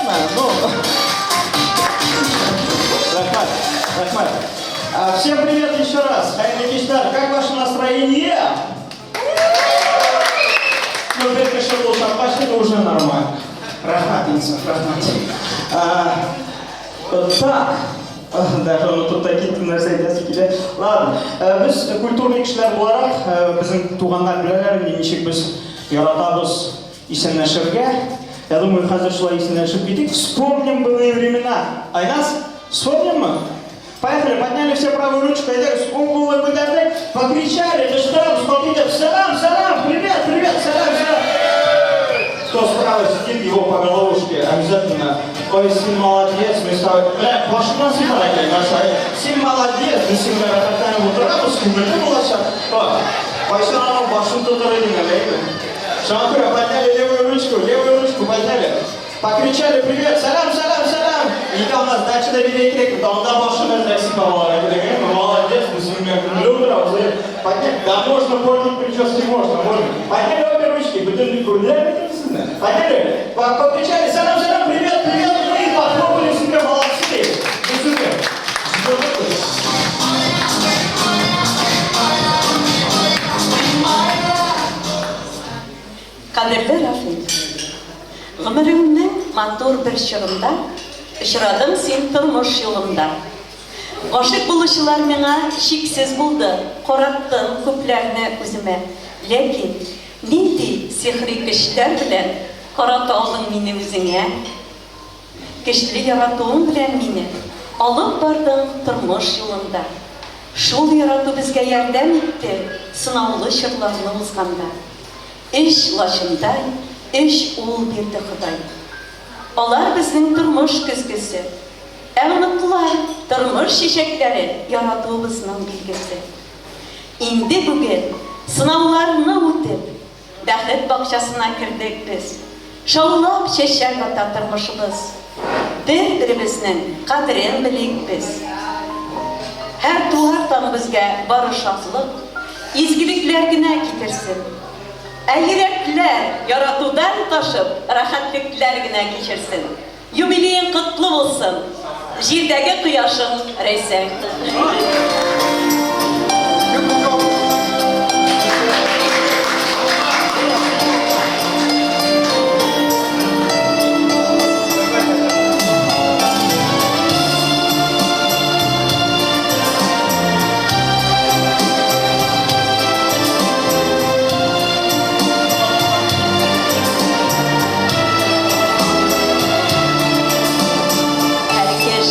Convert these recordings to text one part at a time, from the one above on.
понятно. Ну, Рахмат. Всем привет еще раз. Хайрли Киштар, как ваше настроение? Ну, только что был шампанское, но уже нормально. Рахматница. Так. Даже оны тут такие нәрсе айтасы келе. Ладно, біз культурный кішілер боларақ, біздің туғандар білелер, нешек біз яратабыз Исен-Нәшірге. Я думаю, қазір шылай Исен-Нәшір кетейік. Вспомним былые времена. Айнас, вспомним мы? Поехали, подняли все правую ручку, скумбулы выдали, покричали, да что, смотрите, салам, привет, салам. Кто справа сидит, его по головушке обязательно. Ой, Сим молодец, мы с тобой... Машина снимает, Сим молодец, мы с ним рахатаем вот рабуску, мы не было сейчас. Ой, все равно башун-то дорогина, Шампура, подняли левую ручку подняли. Покричали, привет, салам. И там у нас дача до великих, да он там машина засипала. Молодец, мы с ним любим, подняли. Да можно портить прически, можно. Подняли обе ручки, подняли, покричали, салам, привет, и похлопали себе, молодцы. Супер. Kadirli Rafik, ғұмырымның мантор бір шырында, ұшырадым сен тұрмыш yolunda. Ғашық болушылар меңа шексіз болды, қораттың көпләріне өзіме. Лекен, нендей сихри күштер білен қарата алдың мені өзіңе. Күштлі яратуың білен мені алып бардың тұрмыш yolunda. Шул ярату бізге ярдәм етті, сынаулы шырларны узғанда. Эш лашындай, эш ул берді Құдай. Олар біздің тұрмыш күзгісі. Әміқлар тұрмыш шешектері яратуымыздың белгісі. Инде бүгін сынауларына өтіп, бәхет бақшасына кірдік біз. Шаулап шешек ата тұрмышымыз. Бір-біріміздің қадірін білек біз. Әр туғартан бізге бары шақлық, изгіліклер генә кетірсін. Әйрәкләр яратудан ташып, рахатлыклар гына кичерсен. Юбилейң котлы булсын. Җирдәге кояшың рәйсәң. Herkes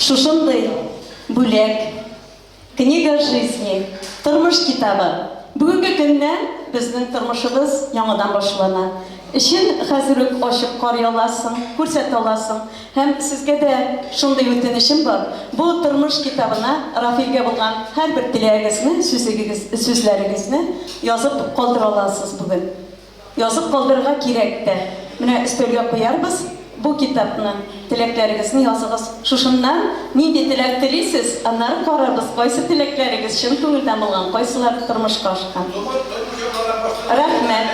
Шушындай бүлек, книга жизни, тормыш китабы. Бүгінгі күннен біздің тормышыбыз яңадан башлана. Ішін хәзер үк ачып карый аласың, күрсәтә аласың. Һәм сезгә дә шундый үтенешем бар. Бу тормыш китабына Рафилгә булган һәрбер теләгегезне, сүзләрегезне язып калдыра аласыз бүген. Язып калдырырга кирәк тә. Менә өстәлгә куярбыз. Бу китапны теләкләрегезне языгыз. Шушыннан нинди теләк телисез, аннары карарбыз, кайсы теләкләрегез чын күңелдән булган, кайсылар тормышка ашкан. Рәхмәт.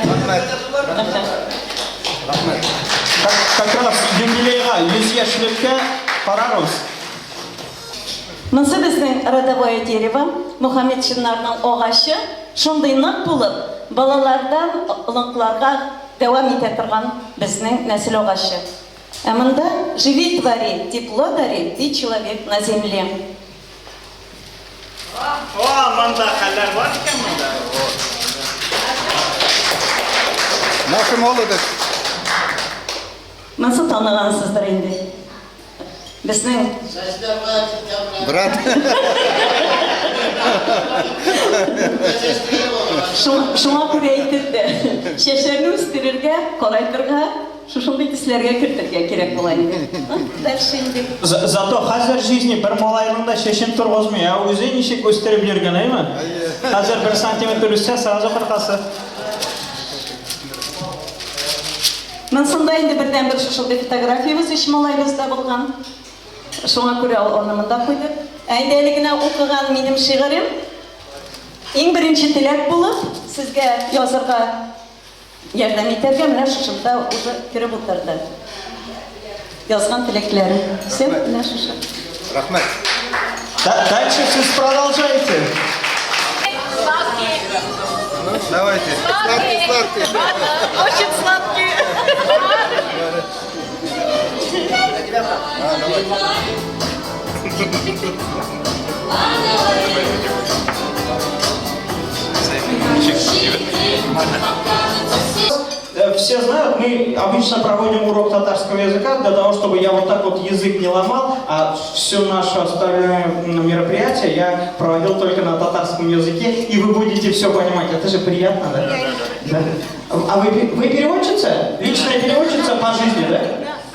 Как раз юбилейға 100 яшьлеккә карарбыз. Монсы безнең родовое дерево, Мөхәммәтшиннарның агачы, шундый нык булып, балалардан олыкларга дәвам итә торган безнең нәсел агачы. А монда живи, твори, тепло дари, ты человек на земле. О, монда хәлләр бар икән монда. Наша молодость. Монсы танығансыздыр инде. Безнең Брат. шуңа күрә әйтелде. Чәчләрне үстерергә, карайтырга, шушындай төсләргә кертергә кирәк була инде. Дальше инде. Зато хәзер жизни бер малайның да чәчен торгызмый, а үзе ничек үстереп йөргән, әйме? Хәзер 1 сантиметр үссә, сразу кыркасы. Монсында инде бердән бер шушындай фотографиябыз өч малайыбызда булган. Шуңа күрә орнымында куйдык. Әйдә әле генә укыган минем шигырем иң беренче теләк булып, сезгә язырга ярдәм итәргә менә шушында уже киреп утырды. Язган теләкләрем. Все менә шушы. Рахмет. Дальше сіз продолжаете. Давайте. Сладкий. Очень сладкий. Все знают, мы обычно проводим урок татарского языка для того, чтобы я вот так вот язык не ломал, а все наше остальное мероприятие я проводил только на татарском языке, и вы будете все понимать. Это же приятно, да? Да. А вы переводчица? Личная переводчица по жизни, да?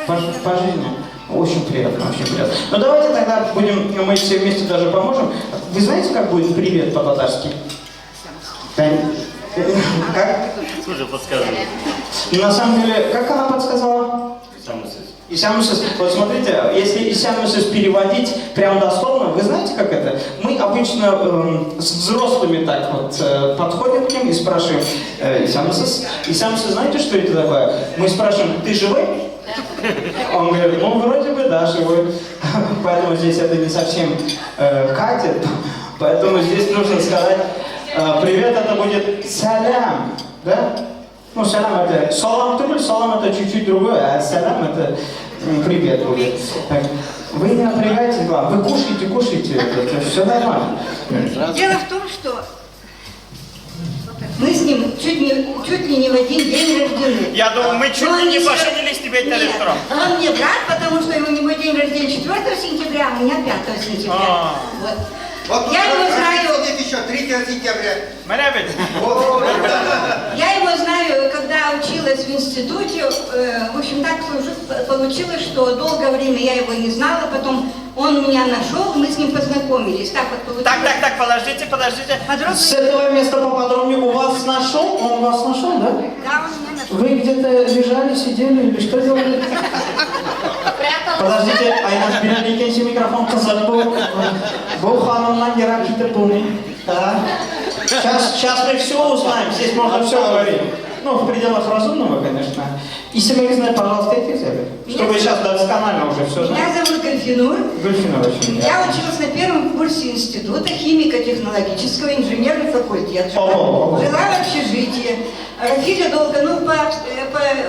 По жизни. Очень приятно, очень приятно. Ну давайте тогда будем, мы все вместе даже поможем. Вы знаете, как будет привет по-татарски? Как? Слушай, подсказывай. На самом деле, как она подсказала? Исямусис. Вот смотрите, если Исямусис переводить прям дословно, вы знаете, как это? Мы обычно с взрослыми так вот подходим к ним и спрашиваем: Исямусис, знаете, что это такое? Мы спрашиваем: ты живой? Он говорит: ну, вроде бы, да, живой. Поэтому здесь это не совсем катит. Поэтому здесь нужно сказать: привет, это будет салям, да? Ну, салам это салам трюль, салам это чуть-чуть другое, а салам это привет будет. Так, вы не напрягайте глаз, вы кушайте, это все нормально. Дело в том, что мы с ним чуть ли не в один день рождены. Я думаю, мы чуть Но ли не он поженились тебе Нет, электром. он мне брат, потому что у него день рождения 4 сентября, а у меня 5 сентября. Вот. Вот Я его знаю. Нет еще 3 сентября. Мэрябель. Я его знаю, когда училась в институте. В общем, так получилось, что долгое время я его не знала, потом он меня нашел, мы с ним познакомились. Так вот получилось. Так, подождите. Подробно. С этого места поподробнее. У вас нашел? Он вас нашел, да? Да, он меня нашел. Вы где-то лежали, сидели или что делали? Подождите, Айнаш Белянекенси микрофон қызық бұл ханымнан ерак кетіп бұл. Сейчас мы все узнаем, здесь можно все говорить. Ну, в пределах разумного, конечно. Исемегізді, пожалуйста, этих, чтобы сейчас досконально уже все знать. Меня зовут Гульфинур. Гульфинур, очень Я училась на первом курсе института химико-технологического, инженерный факультет. Жила в общежитии. Рафиля долго,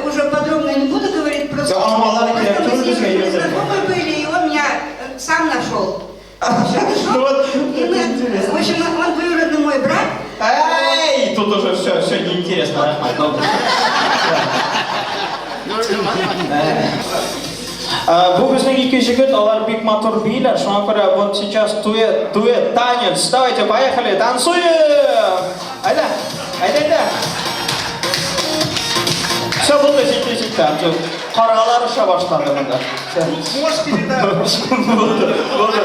уже подробно не буду говорить, просто мы знакомы были, и он меня сам нашел. В общем, он двоюродный мой брат. Эй, тут уже все неинтересно. Бу безнең ике җегет, алар бик матур бийләр. Шуңа күрә вот сейчас дуэт танец. Давайте, поехали, танцуем! Айда, айда. Все, булды, җитте. Каргалар уша башлады монда. Булды.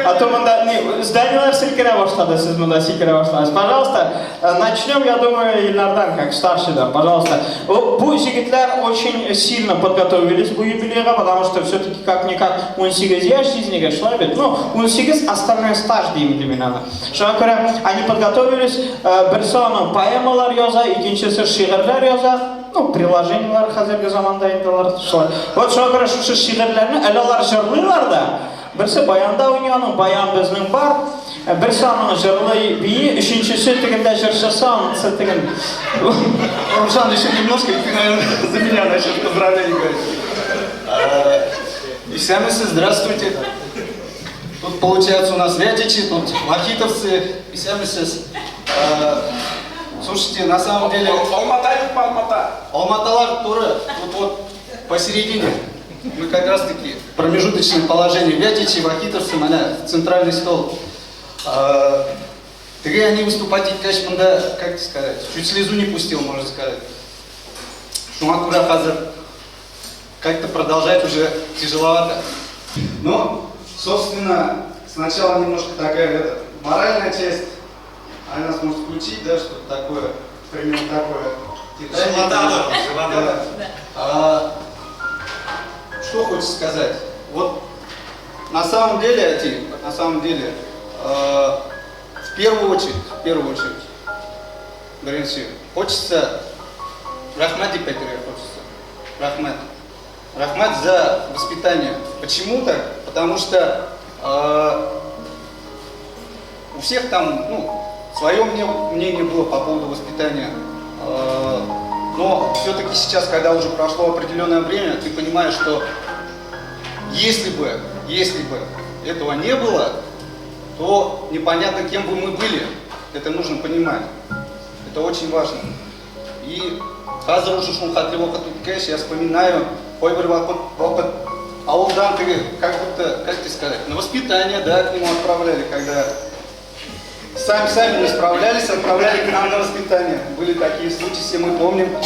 А то монда зданиелар селкенә башлады, сез монда сикерә башладыгыз. Пожалуйста, начнем, я думаю, Ильнардан, как старшийдан. Пожалуйста. Бу җегетләр очень сильно подготовились бу юбилейга, потому что все-таки как-никак 18 яшь жизнигә шулай бит. Ну, 18 остальной стаж дим мин аны. Шуңа күрә они подготовились, берсе аны поэмалар яза, икенчесе шигырьләр яза. Ну, приложениялар хәзерге заманда инде алар шулай. Вот шуңа күрә шушы шигырьләрне әле алар җырлыйлар да. Берсе баянда уйный, аның баян безнең бар. Берсе аның җырлый бии, өченчесе тегендә җырчысы, анысы tegen. Рушан, еще немножко, и ты, наверное, за меня начнешь поздравления говорить. Исямисы, здравствуйте. Тут получается у нас вятичи, тут махитовцы, исямисы. Слушайте, на самом деле... Алматалар туры, тут вот посередине. Мы как раз таки промежуточное положение. Вятичи, махитовцы, центральный стол. Три они выступать, конечно, как сказать, чуть слезу не пустил, можно сказать. Шумакура Хазар как-то продолжать уже тяжеловато. Но, собственно, сначала немножко такая моральная часть. Она нас может включить, да, что-то такое, примерно такое. Что хочется сказать? Вот на самом деле, в первую очередь, Беренси, хочется Рахмати Петре, хочется. Рахмат за воспитание. Почему так? Потому что у всех там, свое мнение было по поводу воспитания. Но все-таки сейчас, когда уже прошло определенное время, ты понимаешь, что если бы этого не было, то непонятно, кем бы мы были. Это нужно понимать. Это очень важно. И Хазар уже шумхатливо катукеш, я вспоминаю, аудан, как тебе сказать, на воспитание, да, к нему отправляли, когда сами не справлялись, отправляли к нам на воспитание. Были такие случаи, все мы помним.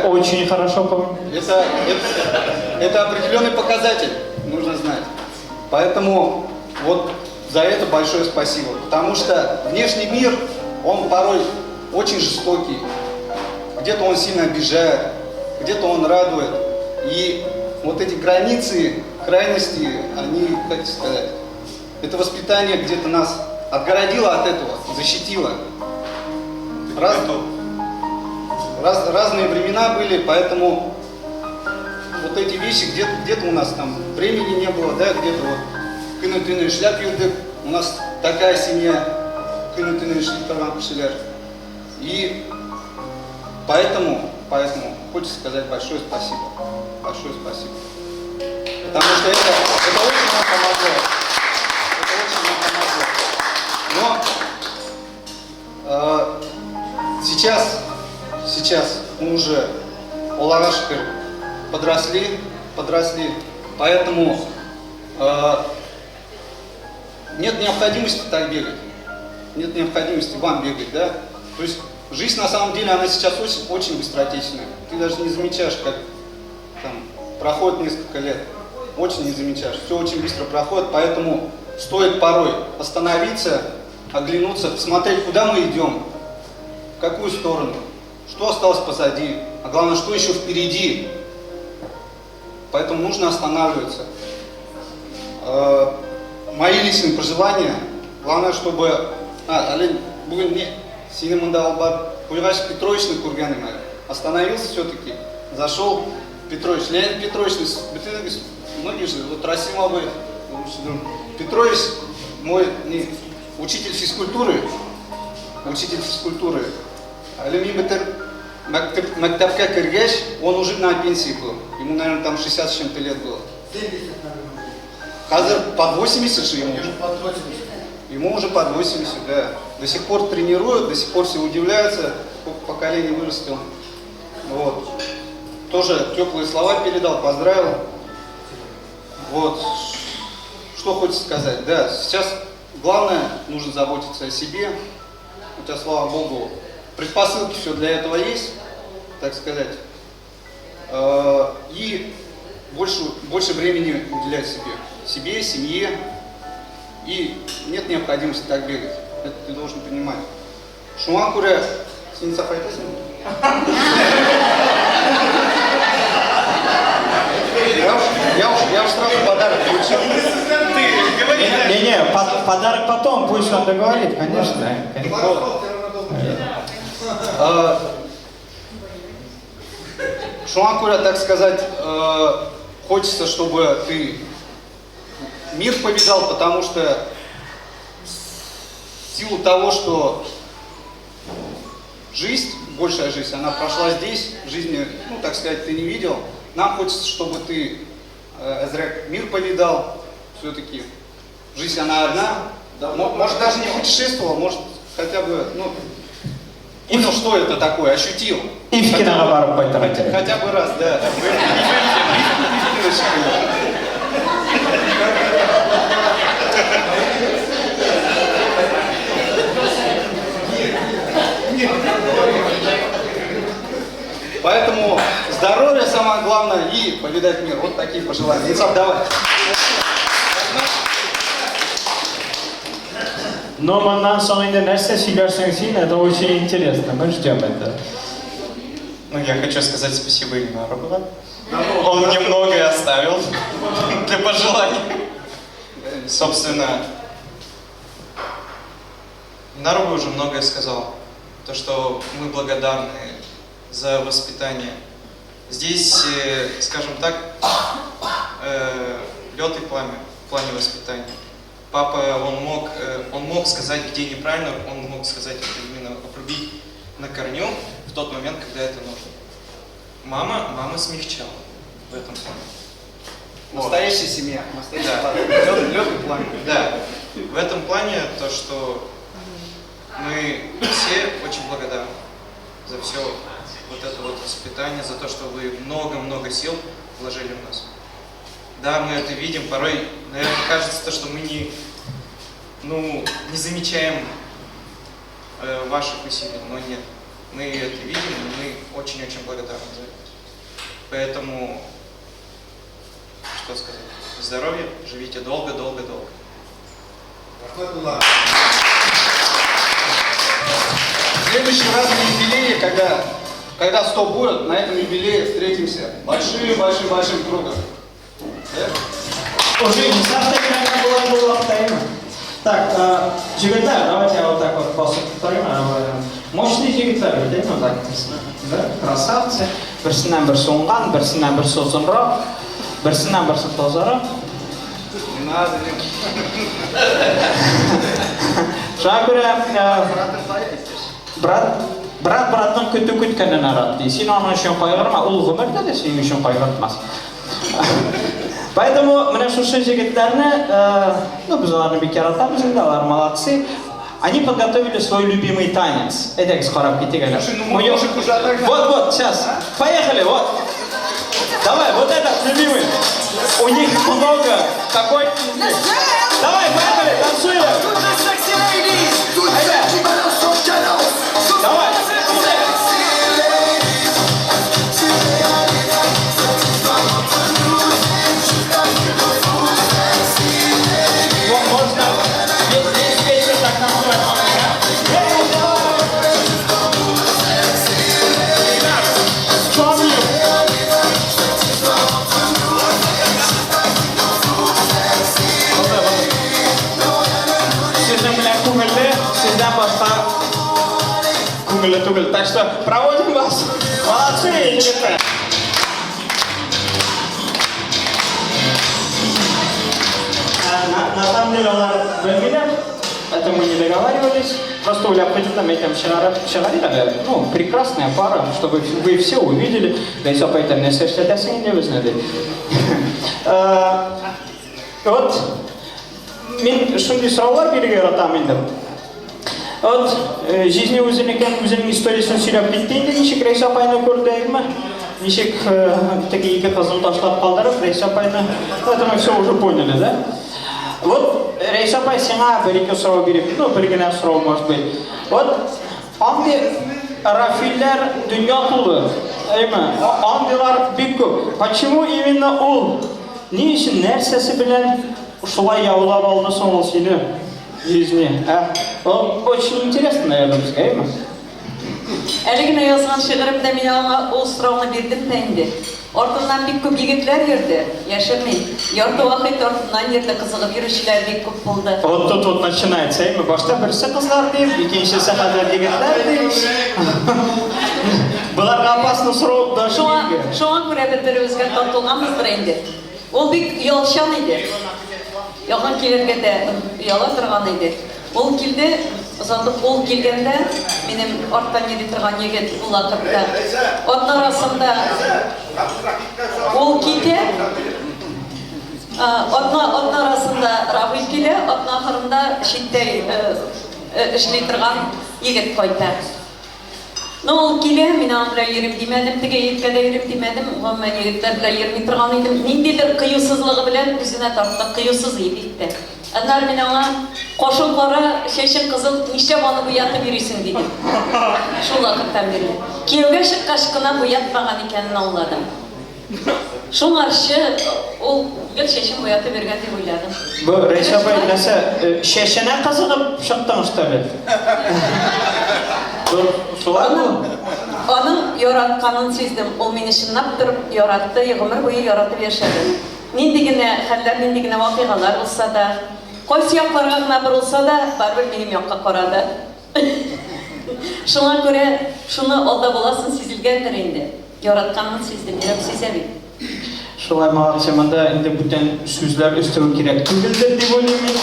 Очень хорошо помню. Это определенный показатель, нужно знать. Поэтому вот за это большое спасибо. Потому что внешний мир, он порой очень жестокий. Где-то он сильно обижает, где-то он радует. И вот эти границы, крайности, они, как сказать, это воспитание где-то нас отгородило от этого, защитило. Разные времена были, поэтому вот эти вещи, где-то у нас там времени не было, да, где-то вот кынутыны шляп юрдык, у нас такая семья, кынутыны шлиптарван. И поэтому хочется сказать большое спасибо. Большое спасибо. Потому что это очень нам помогло. Но сейчас мы уже оларашкы подросли, поэтому нет необходимости так бегать. Нет необходимости вам бегать, да? То есть жизнь на самом деле, она сейчас очень быстротечная. Ты даже не замечаешь, как там проходит несколько лет. Очень не замечаешь. Все очень быстро проходит, поэтому стоит порой остановиться, оглянуться, посмотреть, куда мы идем, в какую сторону, что осталось позади, а главное, что еще впереди. Поэтому нужно останавливаться. Мои личные пожелания, главное, чтобы... Бүгін не? Сені мұнда албар, Куйгаш Петровичный курганы мэр. Остановился все-таки, зашел Петрович, Леонид Петрович, многие же, вот Расимовы, Петрович, мой учитель физкультуры, Мактабка Кыргаш, он уже на пенсии был, ему, наверное, там 60 с чем-то лет было. 70, наверное. Хазар под 80 же ему уже. Под 80. Ему уже под 80, да. До сих пор тренируют, до сих пор все удивляются, сколько поколений вырастил. Вот. Тоже теплые слова передал, поздравил. Вот, что хочется сказать. Да, сейчас главное, нужно заботиться о себе. У тебя, слава Богу, предпосылки все для этого есть, так сказать. И больше времени уделять себе, семье. И нет необходимости так бегать. Это ты должен понимать. Шуан куря, синица файтесин. Я уж сразу подарок получил. Не, подарок потом, пусть он договорит, конечно. Шуан куря, так сказать, хочется, чтобы ты мир повидал, потому что в силу того, что жизнь, большая жизнь, она прошла здесь, в жизни, ну, так сказать, ты не видел. Нам хочется, чтобы ты, Эзрек, мир повидал, все-таки жизнь, она одна. Да, может, даже не путешествовал, может, хотя бы, ну, понял, что это такое, ощутил. И в киноговару пойтарать. Хотя бы раз, да. Поэтому здоровье самое главное и повидать мир. Вот такие пожелания. Инсап, давай. Но маннан сонында нәрсе сөйлерсең син, это очень интересно. Мы ждем это. Ну, я хочу сказать спасибо Ильнару. Он мне многое оставил для пожеланий. Собственно, Ильнару уже многое сказал. То, что мы благодарны за воспитание. Здесь, скажем так, лед и пламя в плане воспитания. Папа, он мог сказать, где неправильно, он мог сказать это именно обрубить на корню в тот момент, когда это нужно. Мама смягчала в этом плане. Настоящая семья. Да. Лед и пламя. Да. В этом плане то, что мы все очень благодарны за все вот это вот воспитание, за то, что вы много-много сил вложили в нас. Да, мы это видим, порой, наверное, кажется, то, что мы не замечаем ваших усилий, но нет. Мы это видим, и мы очень-очень благодарны за это. Поэтому, что сказать, здоровья, живите долго-долго-долго. В следующий раз на юбилее, когда 100 будет, на этом юбилее встретимся большим кругом. Уже не совсем была тайна. Так, жигитар, давайте я вот так вот повторим. Мощные жигитары, да, ну так, да, красавцы. Берсинен бір соңған, берсинен бір созынрақ, берсинен бір тазарақ. Не надо, Шаға көре, брат браттың күту күткенін арады. Сен оның үшін қайғырма, ол ғұмырда да сен үшін қайғыртмас. Поэтому мне шушы жигиттерны, біз оларны бекер атамыз, олар молодцы. Они подготовили свой любимый танец. Это скоро кетегали. Вот, сейчас. Поехали, вот. Давай, вот этот любимый. У них много такой. Давай, поехали, танцуем. Давай. Можно весь вечер так танцевать. Тугель. Так что проводим вас. Молодцы, ребята. На самом деле, это мы не договаривались. Просто у Ляпхатита мы там шагарили. Ну, прекрасная пара, чтобы вы все увидели. Да и все поэтому не сочетаться не вы знали. Вот, мен шундай сұраулар беруге яратамын енді. Вот, жизни өзінің историясын сөйлеп кетейін де неше крайса апайны көрдіңіз ме? ничек такие екі қызын ташлап қалдырып, Рейса апайны, это мы все уже поняли, да? Вот, Рейса апай, сеңа бір-екі сұрау керек, ну, бір-гіне сұрау, может быть. Вот, аңды Рафиллер дүния тулы, аңдылар бик көп. Почему именно ол? Не үшін нәрсесі білен шулай яулап алды соң ол сені жизни? Очень интересно, наверное, бізге, айма? Әлігіне yazған шығырымда мен аңа ол сұрауына бердім тәйінді. Ортымнан бик көп егетлер ерді, яшырмей. Ярты вақыт ортымнан ерді қызығып ерушілер бик көп болды. Вот тут начинается, айма. Башта бірісі қызлар дейм, екіншісі қазір егетлер дейм. Бұларға опасно сұрау да шуңа. Шуңа көре бір өзгер тартылғанбыздыр енді. Ол бик ұялшан еді. Яған келерге де ұяла тұрған еді. Ол келді, ұзандық ол келгенде, менің арттан еді тұрған егет бұл ақытта. Оның арасында ол кейте, оның арасында Равил келе, оның ақырында шеттей ішлей тұрған егет қойды. Но ол келе, мен аңын біле ерім демедім, теге еткеде ерім демедім, оған мен егеттер біле ермей тұрған едім. Нендедір қиюсызлығы білен үзіне тартты, қиюсыз ебетті. Әнлер мен аңа қошын қора, шешін қызыл, неше баны бұяты бересің дедім. Шул ақыттан берді. Кеуге шыққашқына бұятпаған екенін ауладым. Шул аршы, ол гүл шешін бұяты берген деп ойладым. Бұл Рейса апай, нәсі шешіне қызығып шықтың ұштабет? Оның яратқанын сездім. Ол мені шыннап тұрып, яратты, ғұмыр бойы яратып яшады. Нендегіне хәлдер, нендегіне вақиғалар болса да, қойсы яқларға ғына бір болса да, барбір менің яққа қарады. Шуңа көре, шуны алда боласын сезілгендір енді. Яратқанын сездім, еріп сеземін. Шулай маған семанда енді бүтін сөзлер үстеу керек. Түгілдер деп ойлаймын.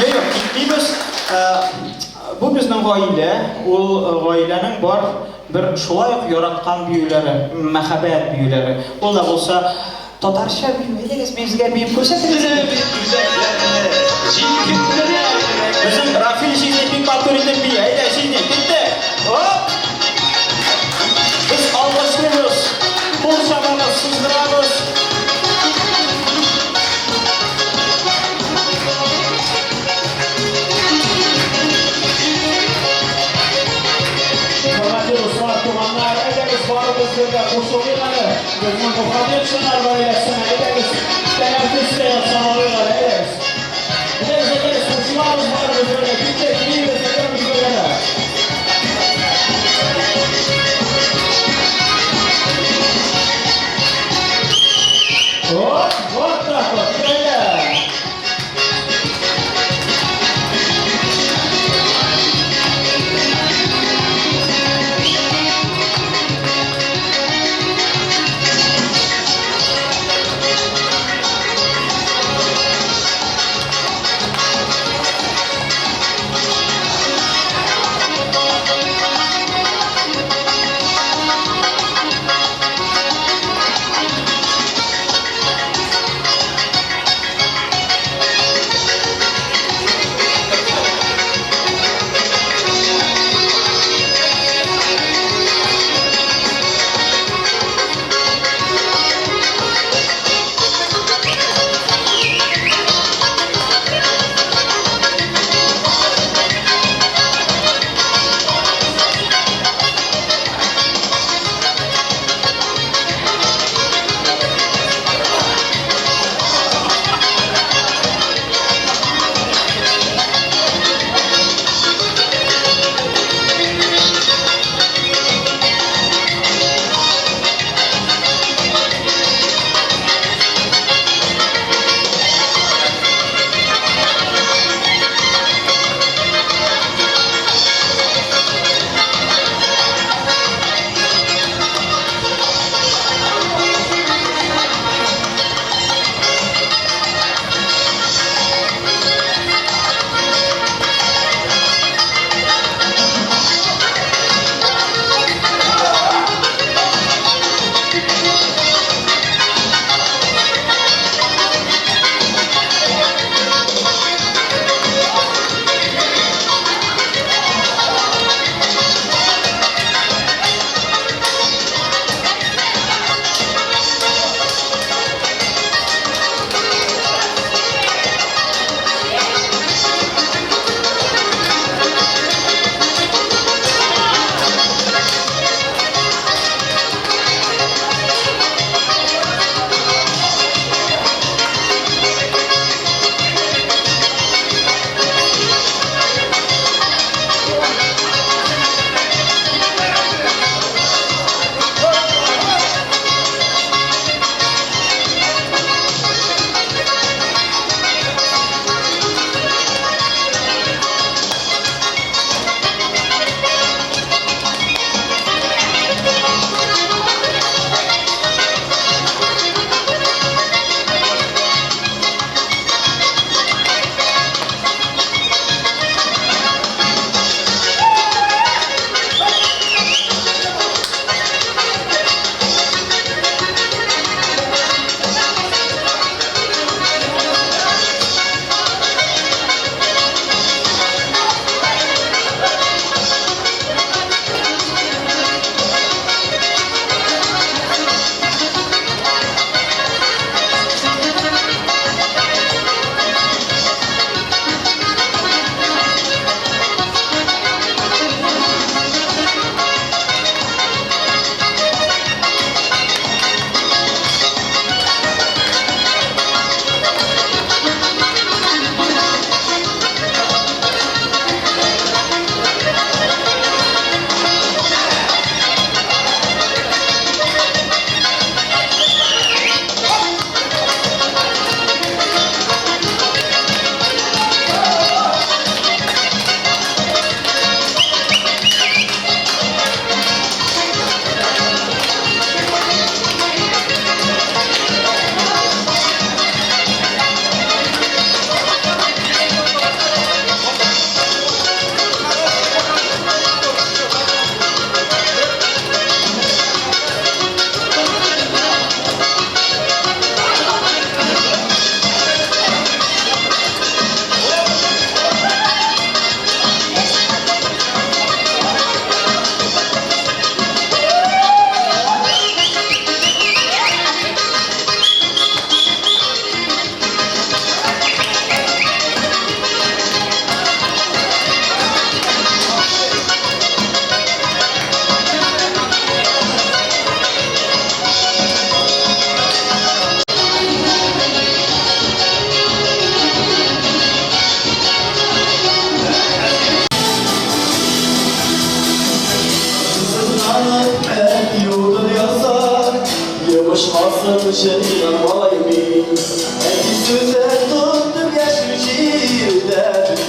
Yok, gitmeyimiz. Bu bizning g'oyila, ul g'oyilaning bor bir shulay yaratgan büyüleri, muhabbat büyüleri. Ola bo'lsa Tatarcha büyüyediniz, bizga büyüyüp ko'rsatdingiz. Bizim Rafil Şiznet'in patronundan bir ayda Şiznet bitti. Hop! Biz alkışlıyoruz, kol şabanız, sızdırıyoruz. Bizim muhabbet sınavları yapsana, ederiz. Teneffüste yapsana oluyorlar, ederiz. Ederiz, koşularımız var böyle, bitti, gidiyoruz, ederiz böyle. Hop, hop, hop, böyle.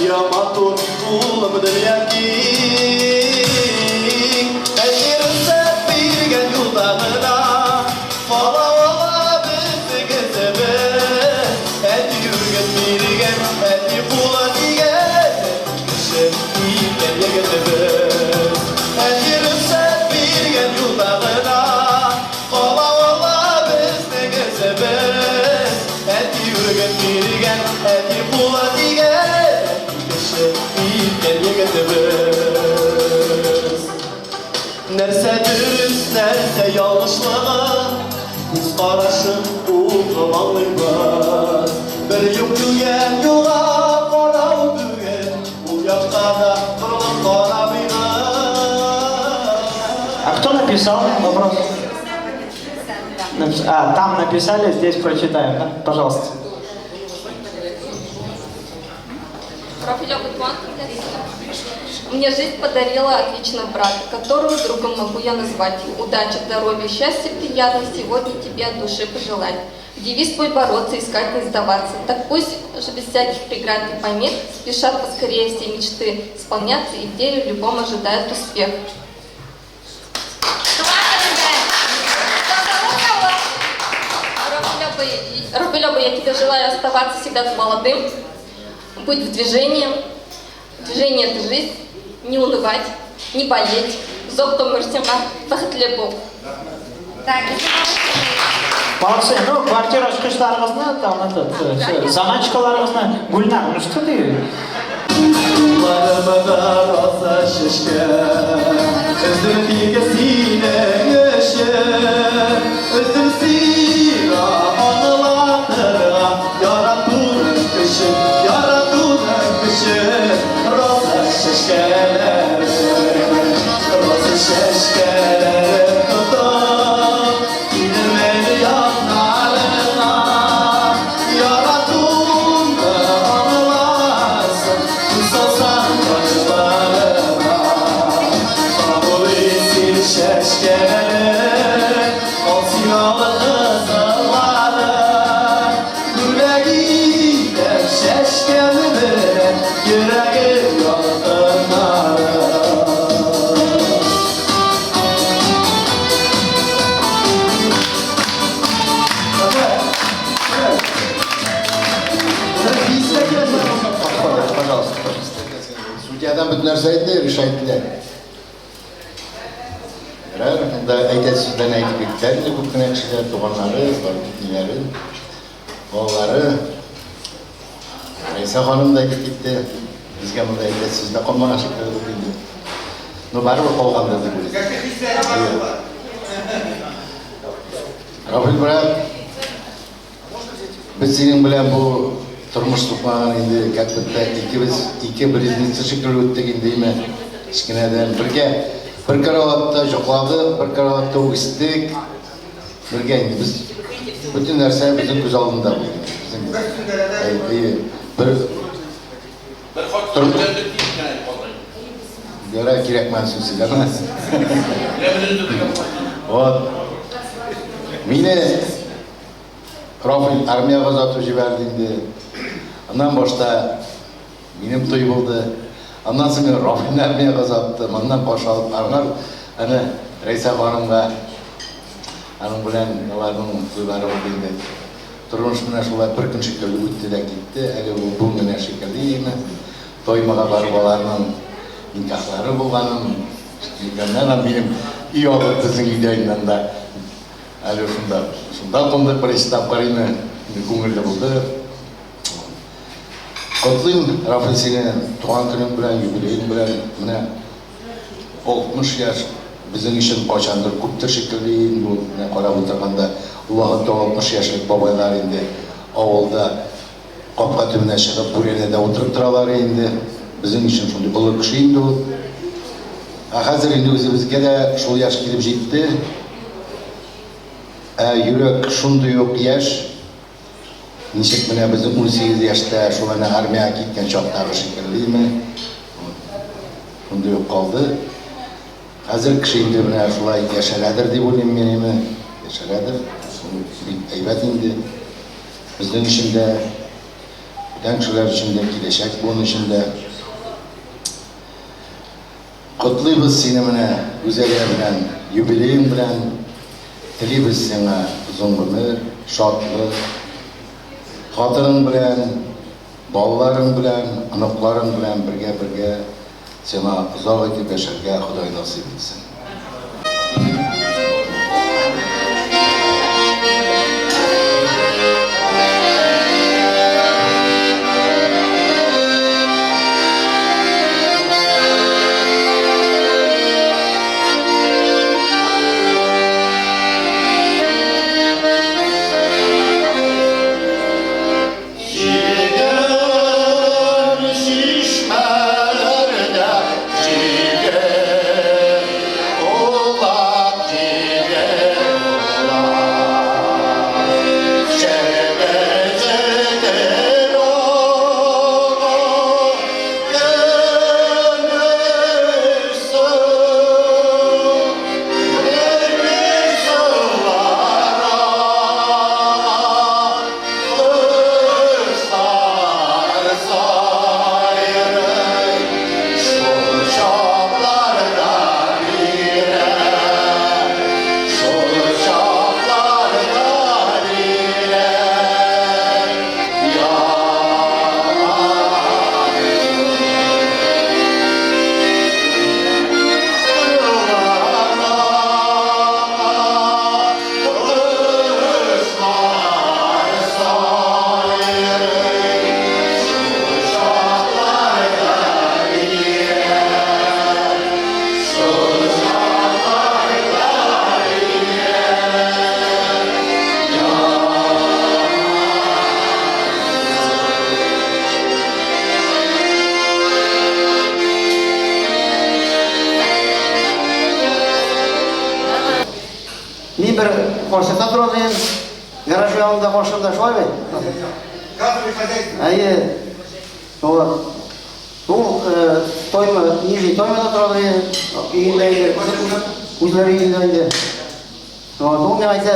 ya matur ulumdur yakin ellerimde bir gel yudağına ola ola bizi gezemez el yürgen bir gel el kula diye kişi iyi gel gezemez ellerimde bir gel yudağına ola ola bizi gezemez el yürgen bir gel el kula diye Nerse dürüst, nerse yanlışlığa Kız karışım uğramalıyız Bir yok yügen yola kara düğen Bu yaşta da kırılıp kara А кто написал? Вопрос. Там написали, здесь прочитаем, да? Пожалуйста. Профилёвый план Лариса. Мне жизнь подарила отличного брата, которого другом могу я назвать. Удачи, здоровья, счастья, приятностей, сегодня тебе от души пожелать. Девиз твой бороться, искать, не сдаваться. Так пусть же без всяких преград и помех спешат поскорее все мечты исполняться, и в деле любом ожидает успех. Рафилёва, я тебе желаю оставаться всегда молодым, быть в движении. Движение – это жизнь. Не унывать, не болеть. Зоб Томирсина, бақытлы бол. Молодцы. Ну, квартира çıkışlarınızda, там этот, заначкаларınızda Gülnar, ну что ты? Larımda rasa şişke Özüm bilgesine yaşa Özüm sira anılarına Yaratın kışın, yaratın kışın Rasa şişkeler Rasa şişkeler tutar Gidin yanlarına Yaratın anılarsın Kısalsan başlarına Kabul etsin şeşkeler O sinalı kızılları Yüreğiyle şeşkeleri Yüreği yakınları Пожалуйста. Судьядан bütün narsalarni решайтdilar. Unda aytasidan aytib ketganlar, bu kuni kishilar tug'anlari, barchalar, bolalari. Aysa xonim da ketdi. Bizga bunda aytasizda qolmagan shekilli bo'ldi. No baribir qolganda deb o'ylayman. Rafil brat, biz sening bilan bu turmush tuqqan endi katta ikki birinchi shekilli o'tdik endimi kichkinadan birga bir karavotda uxladi bir karavotda o'sdik birga endi biz butun narsa bizning ko'z oldimizda bir kerakman so'zlar вот meni Rafil armiyaga uzatib jibardi endi. Ondan boshqa mening to'y bo'ldi. Ondan so'ng Rafilni armiyaga uzatdi. Mendan bosh olib arnar ana Raysa xonimga aning bilan ularning to'ylari bo'ldi endi. Turmush bilan shular bir kun shekilli o'tdi-da ketdi. Hali bu meni shekilli emas. To'ymaga borib ularning nikohlari bo'lganim, yigirmadan mening uy olib bizning uydagidan da hali shunda qondiq bir istab qaraymi ko'ngilda bo'ldi. Qutlayman Rafil seni tug'an kuning bilan, yubileying bilan. Mana 60 yosh bizning uchun qachondir ko'pdir shekilli. Bu qarab o'tirganda u vaqtda 60 yoshlik bobolar endi ovulda qopqa tubidan chiqib bo'rinada o'tirib turalar endi. Bizning uchun shunday ulug' kishi endi u. Hozir endi o'zimizga da shu yosh kelib jetdi. Yürek şunday yok yaş. Nişek bana bizim 18 yaşta şu an armiyaga ketgan chaqdagi shekillimi. Şunday yok qoldi. Hozir kishi endi bana shulay yasharadir deb o'ylayman menimi. Yasharadir. Aybat endi bizning ishimda бүтән кешеләр өчен дә, киләчәк буын өчен дә. Котлыйбыз сине менә гүзәлия белән, юбилеең белән. Телибез сиңа озын гомер, шатлык. Хатының белән, балаларың белән, оныкларың белән бергә сиңа озак итеп яшәргә Ходай насыйп итсен. Мен бір қоршақта тұрады ем, гараж жағында қоршақта шылай бай. Әйе, вот. Бұл тойма, нижний тоймада тұрады ем, үйінде, өзлері үйінде. Ол мен айтса,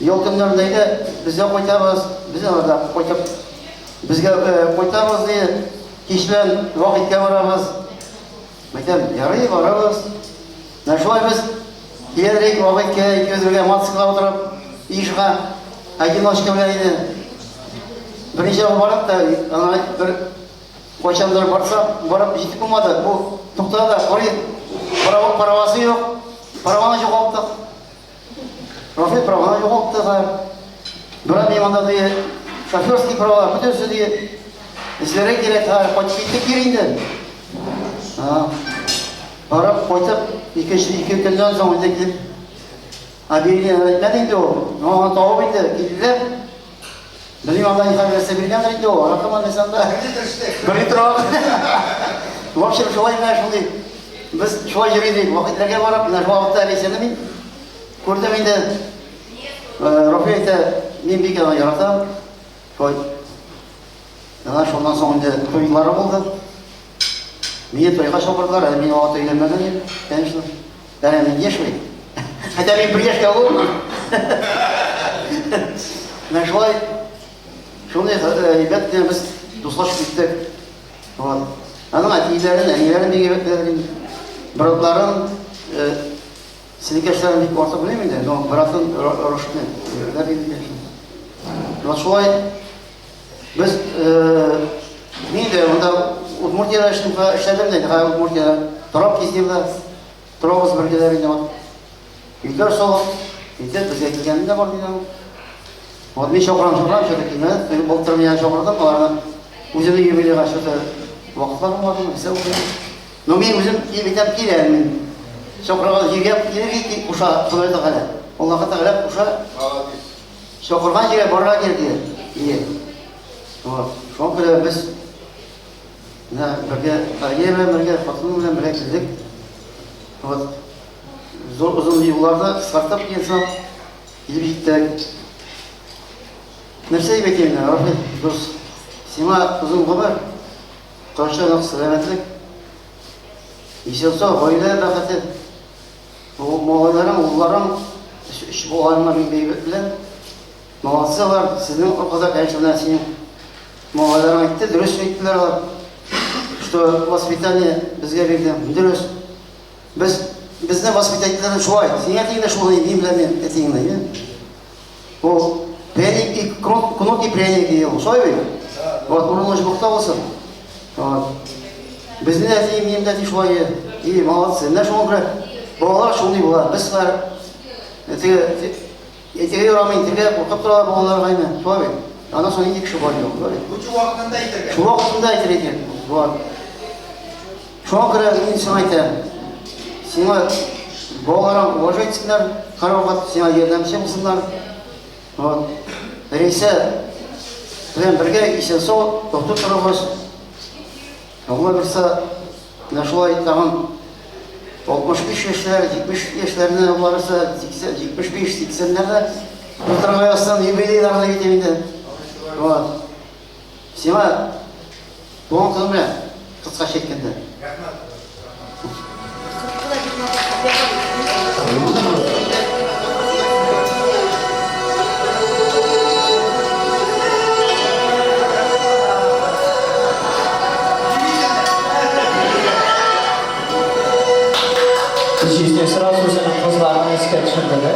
ел күндерінде бізде қойтабыз, бізде қойтап, бізге қойтабыз де, кешілен уақытқа барамыз. Айтам, ярай барамыз. Шылай біз Едірек уақытқа екеуізге матсыға отырып, ешіға одиночка біләйді. Бірінші барып та, бір қойшандар барып жетіп болмады. Бұл тұқтады, қорейд, паравасы жоқ, параваны жоқ олыптық. Рафет параваны жоқ олыптық. Бірақ меманда де, шоферский правалар бүтөсі де, іздері керек, қойты кетті керейді. Барып қойтып, екі күннен соң үйде келіп, берген мәдейді ол, оған тауып еді, келділер. Білім алдан иқа берсе берген еді ол, рақыман есанда. Бірі тұрап. В общем, шолай мәшілді. Біз шолай жүргендейік, уақытлерге барып, уақытта бейсенімін. Көрдім енді, Рафиекті мен бекені яратам. Шолдан соң енді тойлары болды. Мне тойға шоқырдылар, әлі мен оға тойленмеген ем, конечно. Бәрі мен ешмей. Хотя мен приешка болу. Мен шолай, ребят, біз дуслашып кеттік. Аның әтейлерін, әнелерін, бұраттарын, сенекештерін бек орта білемін де, бұратын ұрышымен. Шолай, біз, мен де онда Удмуртияда іштәдім дейді, Удмуртияда тұрап кездемді, тұрабыз біргелерінде бар. Үйлер соғып, үйдер бізге келгенім де бар дейді. Мен шоқырам, шөті келмеді, болттыр мен шоқырдым, олардан өзімді ебелеға шөті уақытларым бардым, бізі өтеді. Но мен өзім ебетем келем, мен шоқырға егем, келерге ұша тұлайды қалай. Ол нақытта қалап ұша шоқырған жерге барыға келді. Шоң күлі біз бірге әйелмен бірге, қатыныммен бірге келдік. Зор ұзын ұларды қысқартып келсем, келіп жеттік. Нәрсе ебетемін, Рафет, дұрыс. Сима ұзын ғұмыр, қанша нақ сәлеметлік. Есен соң, ғойлы бәқеті. Моғайларым, ұлларым, үш болғанына мен бейбет білем. Молодцы бар, сіздің ұрқызақ әншілден сенің Малайлар айтты, дұрыс сөйттілер алып, что воспитание бізге берді, дұрыс. Бізді воспитательдерін шуай, сен әтеңді шуай, деймлермен әтеңді, ол пряник и кнут и пряники ел, шуай бей? Вот, бұрын ұшы бұқта болсын. Бізді әтең, мен әтең шуай, и молодцы. Нәш оңғыры, балалар шуындай болады, біз сылар, етеге ұрамын, етеге қорқып тұрады балалар қайны, шуай бей? Ана соң екі кіші бар жоқ, шуай бей? Шу уақытында айтырға? Шу уақытында айтыр екен, болады. Шуан кірі, мен сен айтайын. Сеңа балаларым уважайтсыңдар, қарауғат, сеңа ердәмші болсыңдар. Рейсе, білен бірге исен сол, доктор тұрығыз. Оңа бірсе, нашылай тағын 65 яшьләр, 70 яшьләріне оларысы, 75-80-ләрді тұртырға ястан юбилейларына кетемінде. Сеңа туған қызым бәрі қысқа шеткенде. Жизнь сразу же нам позвала искать что-то, да?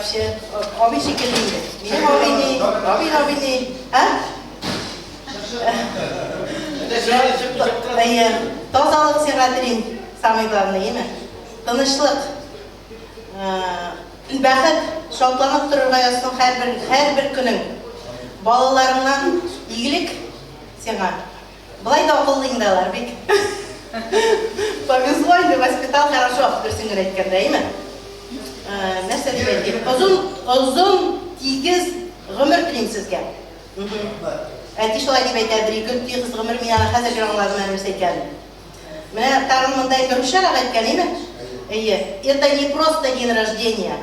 вообще обе шекелинде. Меня обини, а? Тазалық сыйға самый главный имя. Тынышлық, бәхет, шатланып тұрырға ясың һәр бір күнің. Балаларыңнан игілік сиңа. Былай да ақыллыңдалар бик. Повезло, инде воспитал хорошо, дұрысың әйткәндә, име? Нәрсә дип әйтим? Озын, тигез гомер телим сезгә. Әти шулай дип әйтәдер, гөл тигез гомер, мин аны хәзер аңладым нәрсә икәнен. Менә тагын мондай көрүшәрәк әйткән, име? Это не просто день рождения,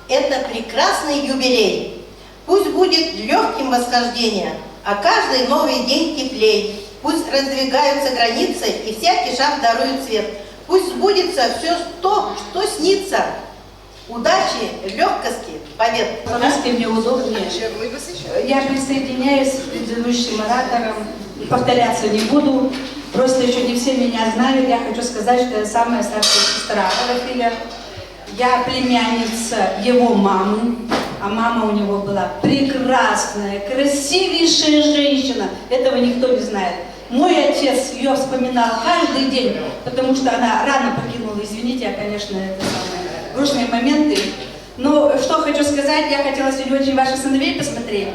это прекрасный юбилей. Пусть будет легким восхождение, а каждый новый день теплей. Пусть раздвигаются границы, и всякий шаг дарует свет. Пусть сбудется все то, что снится. Удачи, легкости, побед. Если мне удобнее. Я присоединяюсь к предыдущим ораторам. Повторяться не буду. Просто еще не все меня знают. Я хочу сказать, что я самая старшая сестра Рафиля. Я племянница его мамы. А мама у него была прекрасная, красивейшая женщина. Этого никто не знает. Мой отец ее вспоминал каждый день, потому что она рано покинула. Извините, я, конечно, это самое грустные моменты. Но что хочу сказать, я хотела сегодня очень ваших сыновей посмотреть,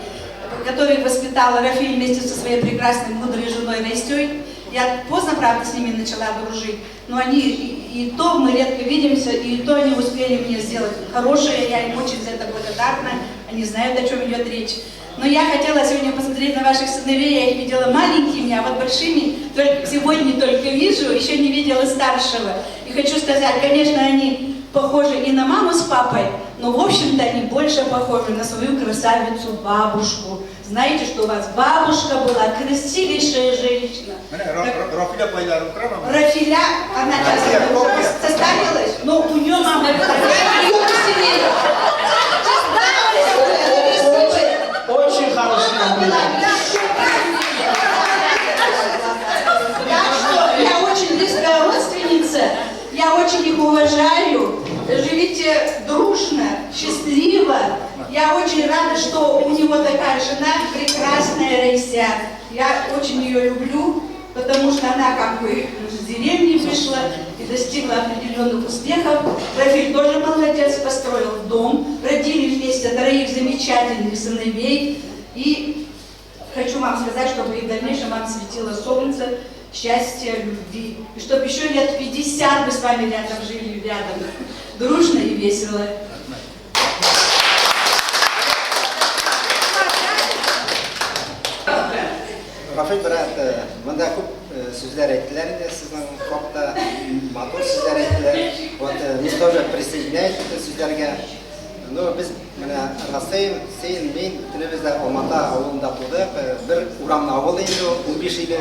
которых воспитала Рафиль вместе со своей прекрасной, мудрой женой Настей. Я поздно, правда, с ними начала дружить, но они и то мы редко видимся, и то они успели мне сделать хорошее, я им очень за это благодарна, они знают, о чем идет речь. Но я хотела сегодня посмотреть на ваших сыновей, я их видела маленькими, а вот большими сегодня только вижу, еще не видела старшего. И хочу сказать, конечно, они похожи и на маму с папой, но в общем-то они больше похожи на свою красавицу бабушку. Знаете, что у вас бабушка была красивейшая женщина. Рафиля, она сейчас состарилась, но у нее мама красивее. Очень хороший комплимент. Я очень близкая родственница, я очень их уважаю. Живите дружно, счастливо. Я очень рада, что у него такая жена прекрасная, Рейся. Я очень ее люблю, потому что она как бы из деревни пришла и достигла определенных успехов. Рафиль тоже молодец, построил дом, родили вместе 3 замечательных сыновей. И хочу вам сказать, чтобы и в дальнейшем вам светило солнце, счастья, любви. И чтобы еще лет 50 мы с вами рядом жили, рядом, дружно и весело. Рафиль брат, мында көп сөздер айттылар, сіздің қопта матур сөздер айттылар. Вот мы тоже присоединяемся к сөздерге. Ну, біз Расейн, Сейн, мен тілімізді Алматы ауылында тудық. Бір урамны ауыл енді, 15 үйлі.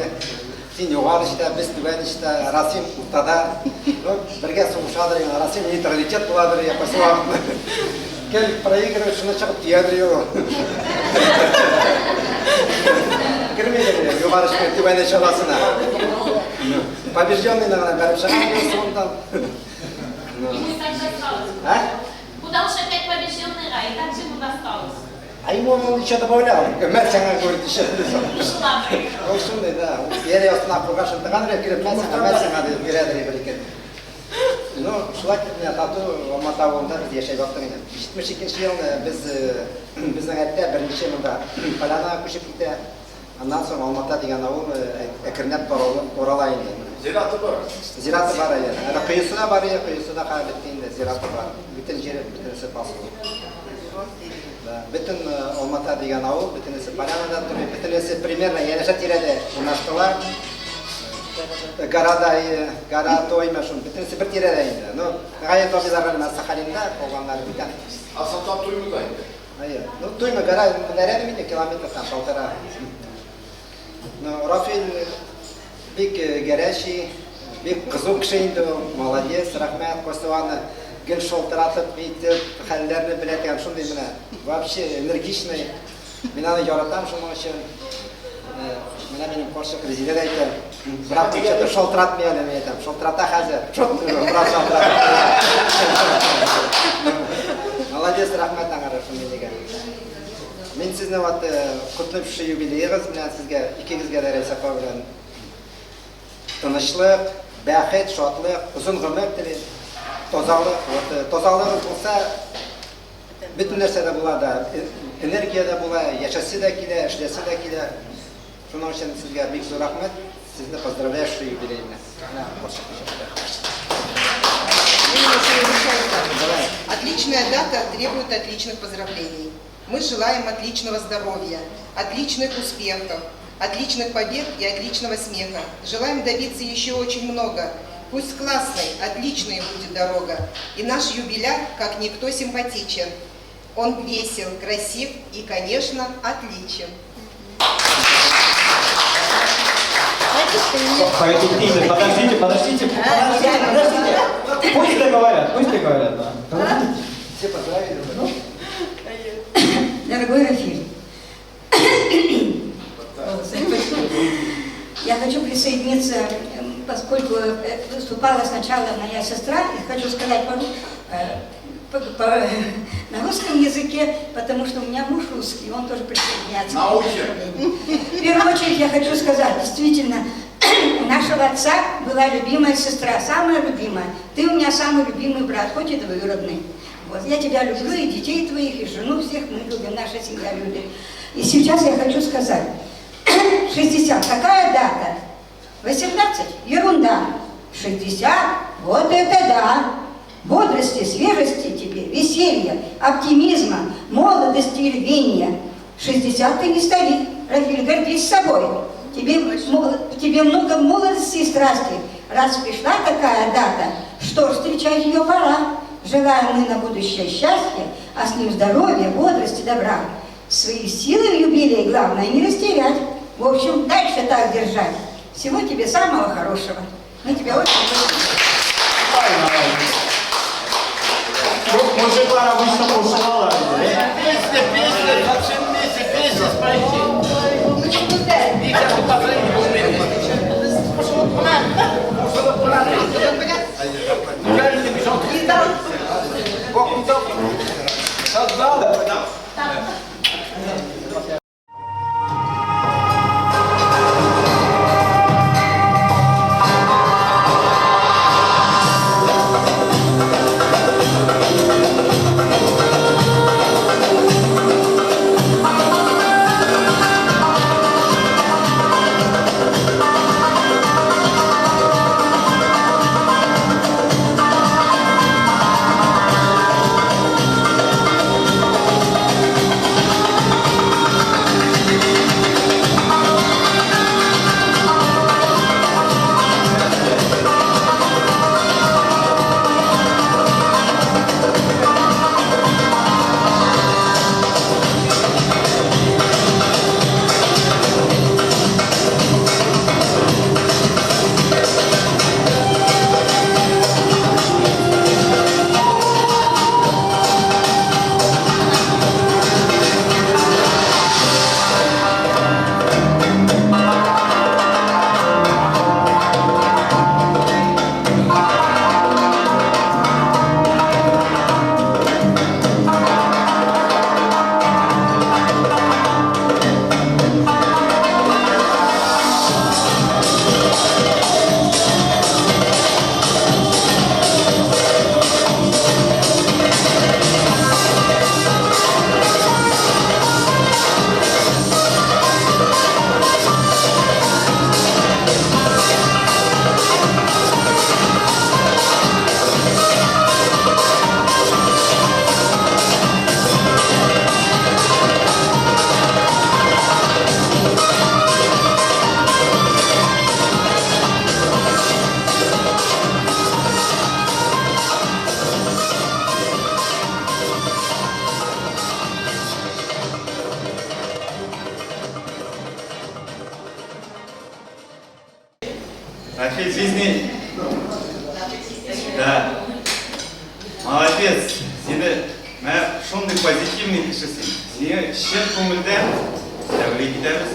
Сен жоғары ішті, біз түбән ішті, Расейн ұлтада. Бірге соғышадыр, Расейн нейтралитет боладыр, япасы уақытны. Кел проигрывать, шына шығып тиядыр еу. Кірмейді, жоғары ішті, түбән іші басына. Побежденный, наверное, бәріп шығады, соғымдан. Потому что опять побежденный рай, и так же ему досталось. А ему он еще добавлял. Мәрсәңа говорит, еще ол шындай, да. Ере астына құрғашын тыған рет кіріп, мәрсәңа деп береді бір екен. Ну, шулай тату Алматы ауылында біз яшай бақтың. 72 жылы біздің әтте бірінші мұнда Поляна көшіп кетті. Андан соң Алматы деген ауыл әкірнеп оралайын. Зираты бар. Зираты бар, әлі қиысына бар, қиысына қабеттейінде зираты бар. Бүтін жері бүтінісі басылы. Бүтін Алматы деген ауыл, бүтінісі Полянадан тұры, бүтінісі примерно еніші тиреді ұнашқылар. Гора тоймашын, бүтінісі бір тиреді енді. Ну, ғайет обезарғаны Сахалинда қолғанлары бүтін. Асантап тоймы да енді? Ну, тоймы гора, нәреді мейді километрдан, 1,5. Ну, Рафиль бик горячий, бик қызу кіші енді, молодец, рахмет, қосуаны. Гүл шолтыратып, бейтіп, хәлдеріні білеткен шындай міне. Вообще энергичный. Мен аны яратам шының үшін. Міне менің қоршы президент айтты. Бірақ текшеті шолтыратмай әлі мен айтам. Шолтырата қазір. Бірақ шолтырата. Молодец, рахмет аңғары шындай деген. Мен сізні құтлып юбилейіңіз білен сізге, икеңізге дәрі сапа білен тынышлық, бәхет, шатлық, ұзын ғұмыр тілейді. Тозалығы болса, бүтін нәрсе де болады, энергия да болады, яшасы да келе, ішлесі да келе. Шының үшін сізге бек зор рахмет, сізді поздравляю с юбилеймен. Отличная дата требует отличных поздравлений. Мы желаем отличного здоровья, отличных успехов, отличных побед и отличного смеха. Желаем добиться еще очень много. Пусть классной, отличной будет дорога. И наш юбиляр, как никто, симпатичен. Он весел, красив и, конечно, отличен. Подождите. Пусть договорят, да. Все поздравили. Дорогой Рафиль, я хочу присоединиться, поскольку выступала сначала моя сестра, и хочу сказать на русском языке, потому что у меня муж русский, он тоже присоединяется. В первую очередь я хочу сказать, действительно, у нашего отца была любимая сестра, самая любимая. Ты у меня самый любимый брат, хоть и двоюродный. Вот, я тебя люблю, и детей твоих, и жену всех мы любим, наша семья любит. И сейчас я хочу сказать, 60, какая дата? 18 – ерунда. 60 – вот это да. Бодрости, свежести тебе, веселья, оптимизма, молодости и рвения. 60 ты не старик, Рафиль, гордись собой. Тебе много молодости и страсти. Раз пришла такая дата, что ж, встречать ее пора. Желаем мы на будущее счастья, а с ним здоровья, бодрости, добра. Свои силы в юбилей главное не растерять. В общем, дальше так держать. Всего тебе самого хорошего. Мы тебя очень любим. Мужиклар обычно пушевала. Песня спойте. Рафиль жизни. Да. Молодец. Сені шундай позитивный кішісің. Сені шын көңілден тәуелге кетеміз.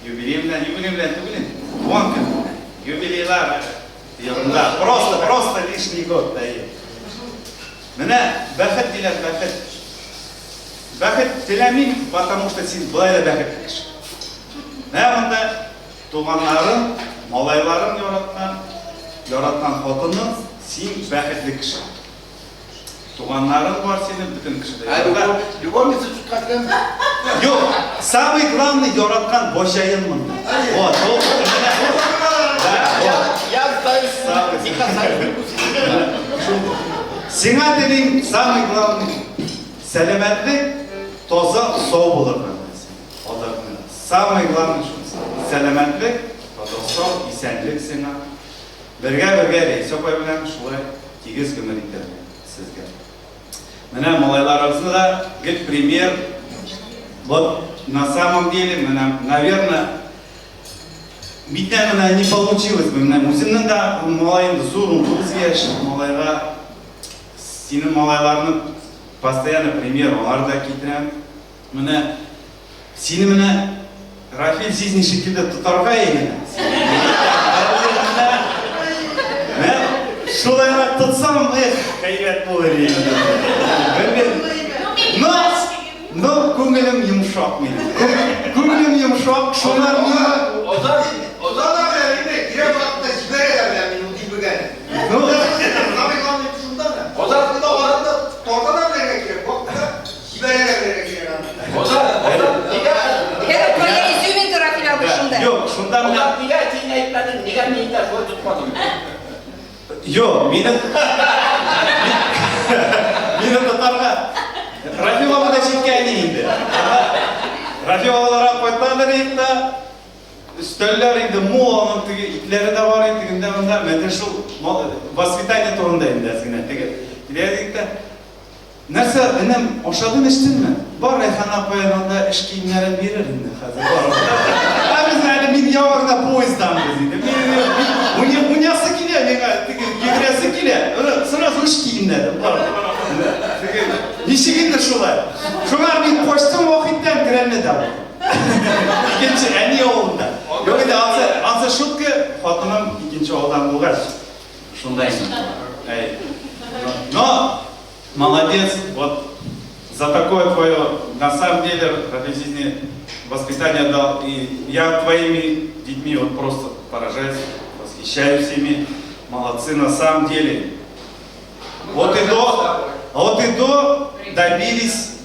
Юбилей білен түгілін. Туған күн. Юбилейлар. Просто лишний год дайы. Міне бәхет дейлер, бәхет. Бәхет тілемеймін, потому что сен былай да бәхет кіші. Міне туғанларым, малайларым яратқан қотының сен бәхетлі кіші. Туғанларың бар сенің бүтін кіші. Любовница чутқатқан? Жоқ, самый главный яратқан бошайынмын. Вот, ол. Я знаю, не касаюсь. Сеңа деген самый главный сәлемәтлік тоза сау болыр. Самый главный сәлемәтлік тоза сау, исәнлік сеңа. Бірге рейсі қой білем, шулай тегіз көмір итерді сізге. Міне малайларымызды да гет пример. Вот на самом деле, наверное, битне не получилось бы. Өзімнің да малайымды зурын көзгеш, малайға, сенің малайларының постоянно пример, олар да кетірем. Міне, сені міне Рафиль жизни шекілді тұтарға егені. Шулайға тұтсам, қайбет болыр егені. Но көңілім жұмшақ менің. Көңілім жұмшақ, шулар менің. Озан әмірінде кіре бақытта жіберелер мен ұлды бүгәне. Самый главный тұшында мә. Озанында оларында тордан әмірге кіре бақытта жіберелер кіре. Это твоя изюминка, Рафиль, абы шунда. Yok, şundan Озан неге тейін айтпадың, неге Üsteller indi, Muğla'nın itleri de var indi, ben de şu vоспитание turunda indi ezgine. Gidedik de, nerse benim oşadın içtin mi? Var Reyhan Apay'ın onda iş giyimlerin verir indi. Biz yani bir yavakta poizdan biziydi. Unyası kile, yegresi kile. Sırası iş giyimleri. Nişigin de şulay. Şunlar bir koştum vakitten trenle de var. İkinci en iyi oğlunda. Yok edi azı şutki Fatım'ın ikinci oğlan bulgar. Şundayım. Но молодец, вот за такое твое, на самом деле, в этой жизни воспитание дал. И я твоими детьми вот просто поражаюсь, восхищаюсь ими. Молодцы на самом деле. Вот и до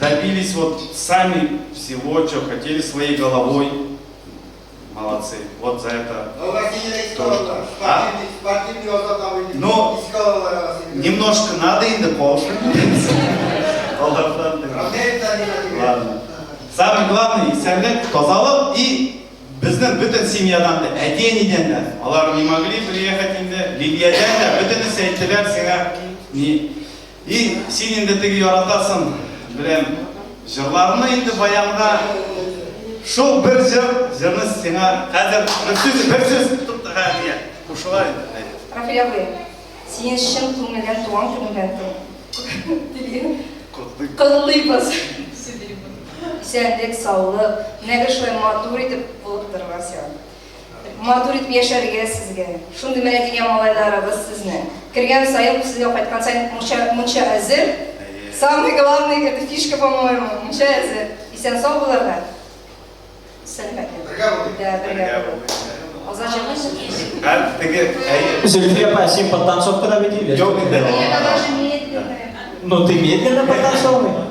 добились вот сами всего, что хотели своей головой. Молодцы. Вот за это. Но немножко надо и дополнить. Ладно. Самое главное, исәнлек, тазалык и біздің бүтін семьядан да, әдениден да. Олар не могли приехать инде, Лилиядан да, бүтін сәйттілер сеңа. И сен инде тігі яратасың, білем, жырларыны инде баянға, шо бір жырны сеңа, қазір бір сөз тұттыға не, қушылар инде. Рафиль абай, сен шын көңілден туған күніңден Құтылыйбыз. Сәндік, саулық, нәгі шылай матур етіп болып тұрған сен. Матур етіп яшәрге сізге. Шунды мәне деген малайларыбыз сізні. Кірген сайын сізге қайтқан сайын мұнша әзір. Самый главный, это фишка, по-моему, мұнша әзір. И сен сау боларға. Сәлемәтлі. Да, бірге бол. Зульфия, спасибо, подтанцовка да видели? Я даже медленно. Ну ты медленно подтанцовывай.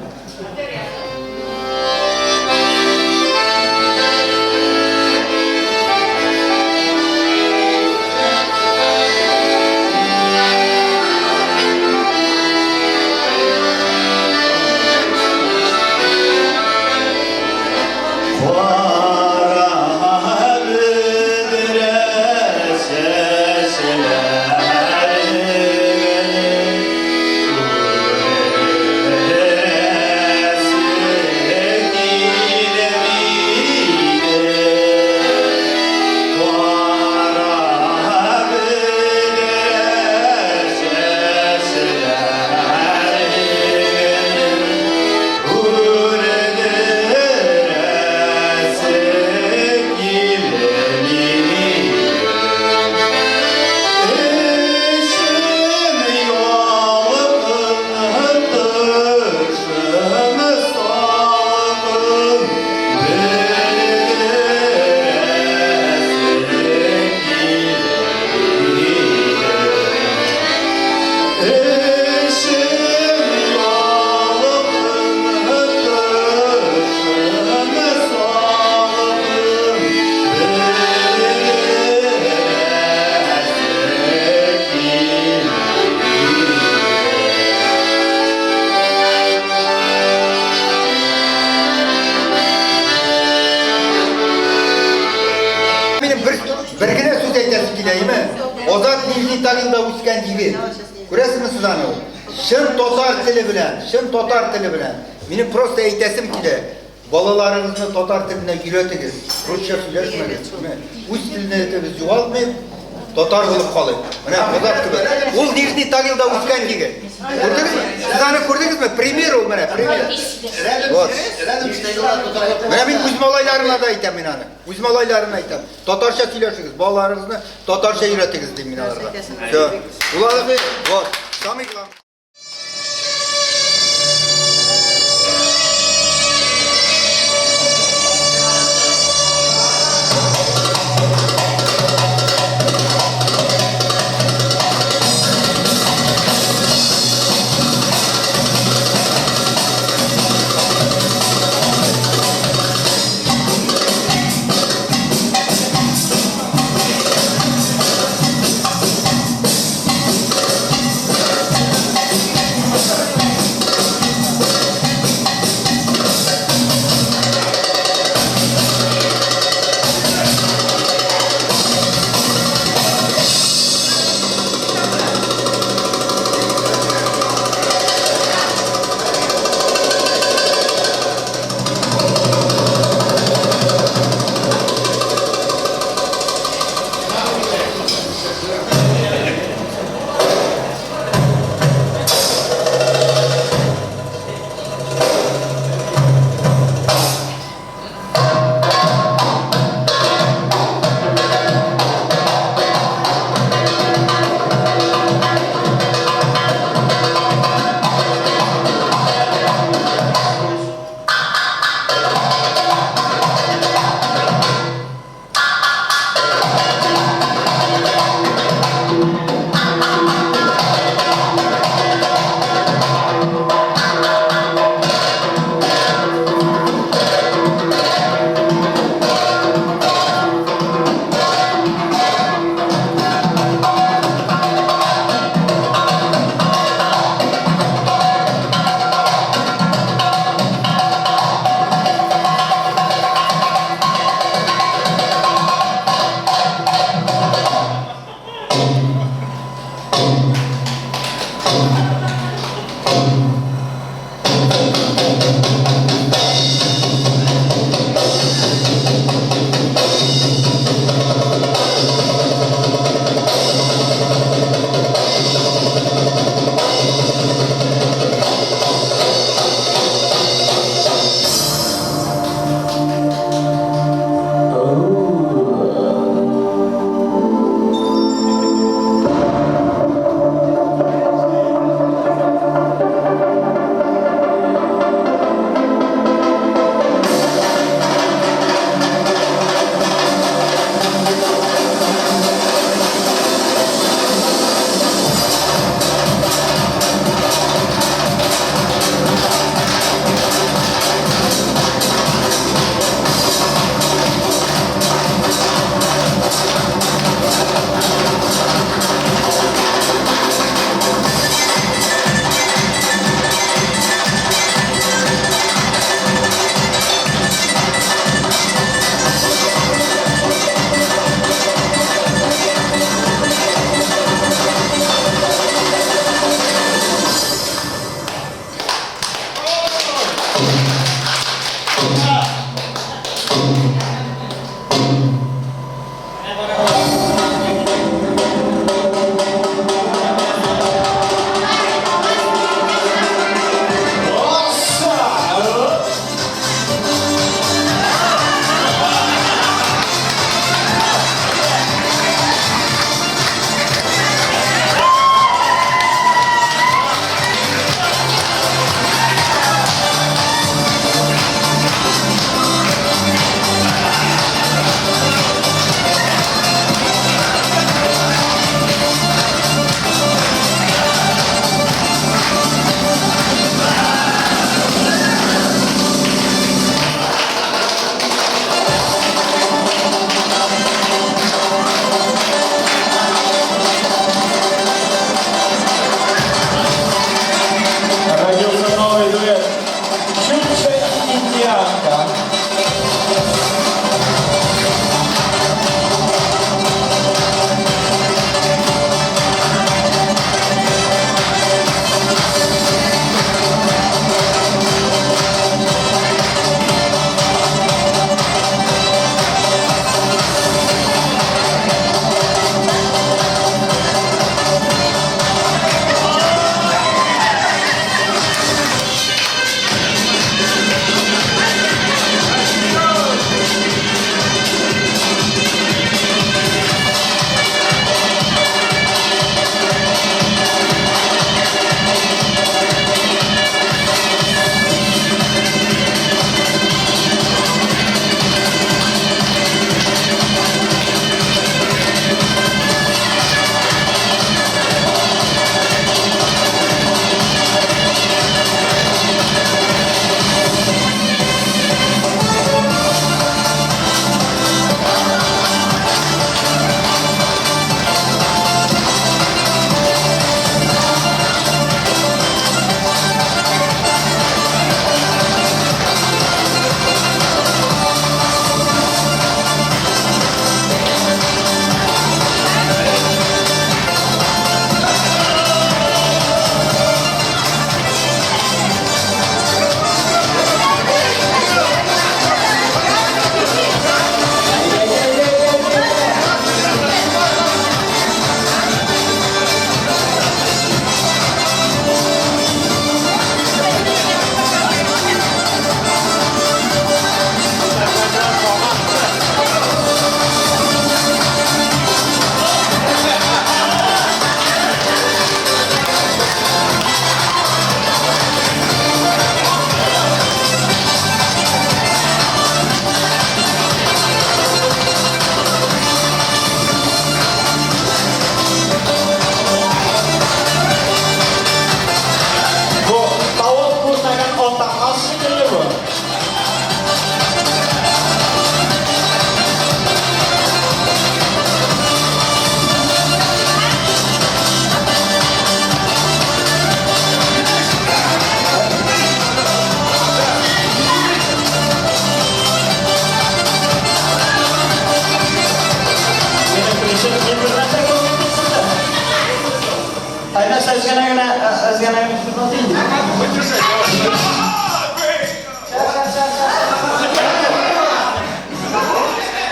Үскен жігіт. Көресіңіз сіз аны? Шын татар тілі білән. Менің просто әйтәсім келе. Балаларыңызны татар тіліне үйретіңіз. Русша сөйлесіңіз. Өз тіліне етіңіз жоғалтмайып, татар болып қалайық. Міне қазақ түбі. Ол Нижний Тагилда өскен жігіт. Көрдіңіз бе? Сіз аны көрдіңіз бе? Пример ол міне, пример. Міне мен өз малайларына да айтам мен аны. Өз малайларына айтам. Татарша сөйлесіңіз. Балаларыңызны татарша үйретіңіз деймін мен аларға. Улады, вот, самый главный.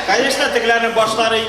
Конечно, тегеләрнең башлары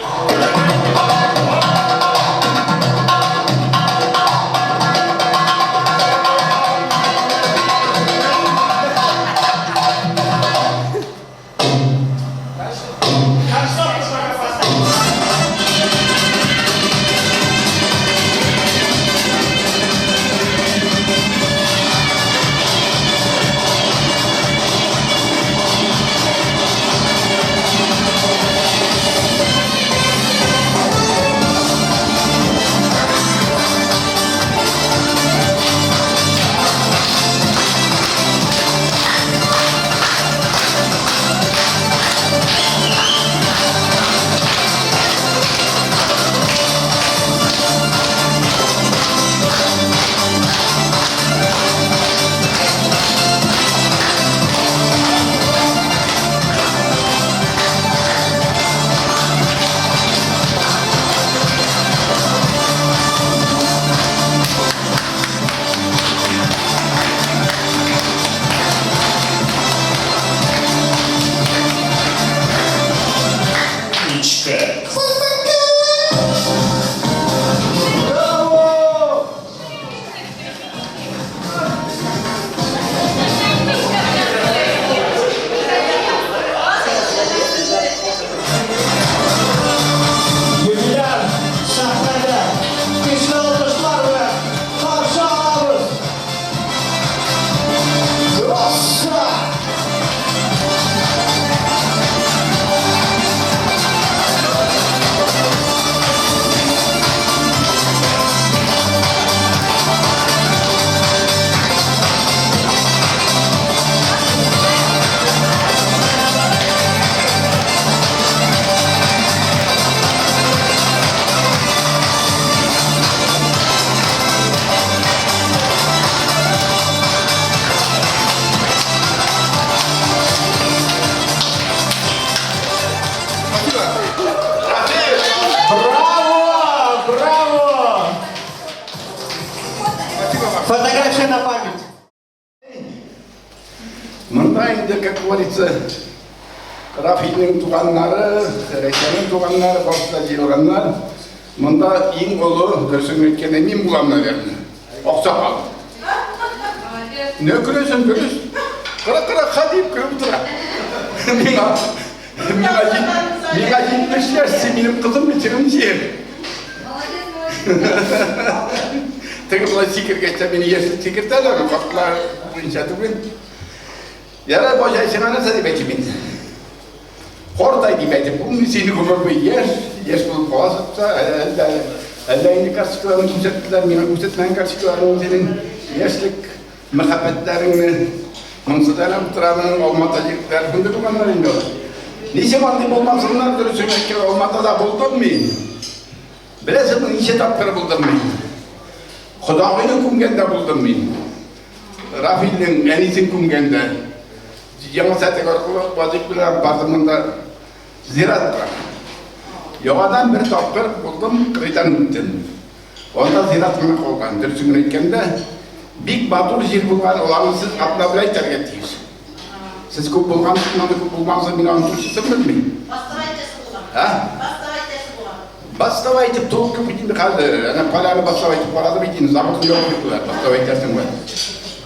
Фотография на память. Мында инде, как говорится, Рафидің туғаннары, Рәйсәнің туғаннары, баста жиылғандар, мында ең ұлы дүрсің өткенде мен бұламын, деді. Оқсақал. Не күресің, күрес? Қыра-қыра қадиып күріп тұра. Меға 75 яшсы, менің қызым бітірім жер. Тегі бұлай секіргетті, мені ешті секіртеді, қақтылар бұйынша түген. Яра божай сыңаны деп әйтімен. Қордай деп әйтіп, бұл сені көмірбей еш болып қаласыпса, әлдәйінді қаршықларын көрсеттілер, мені көрсетілген қаршықларын сенің ешлік мұхаббетлеріңні, мұнсыздан ұтыраның Алматы жігіттер күнді туғандар енді олар. Неше маңды болмасынlar дұрысын өткен Алматыда болдым мен. Білесің, неше тапқыр болдым мен. Құдағыны күнгенде болдым мен. Рафилдің әнесін күнгенде. Жаңа сәтек арқылы базик білен бардымында зират бар. Yoğadan bir topkır buldum, kıyıdan gittim. Onda ziratını kolgan, dürsün etkende Big Batur jir bulgan olanı siz apna bilay terget deyir. Siz köp bulgan, köp bulmanızı meni anturşısın bilmeyin. Bastava aytip toğuk köp edin kaldı. Ana palanı bastava aytip paradı bidin, zamanı yok yaptılar. Bastava aytarsın var.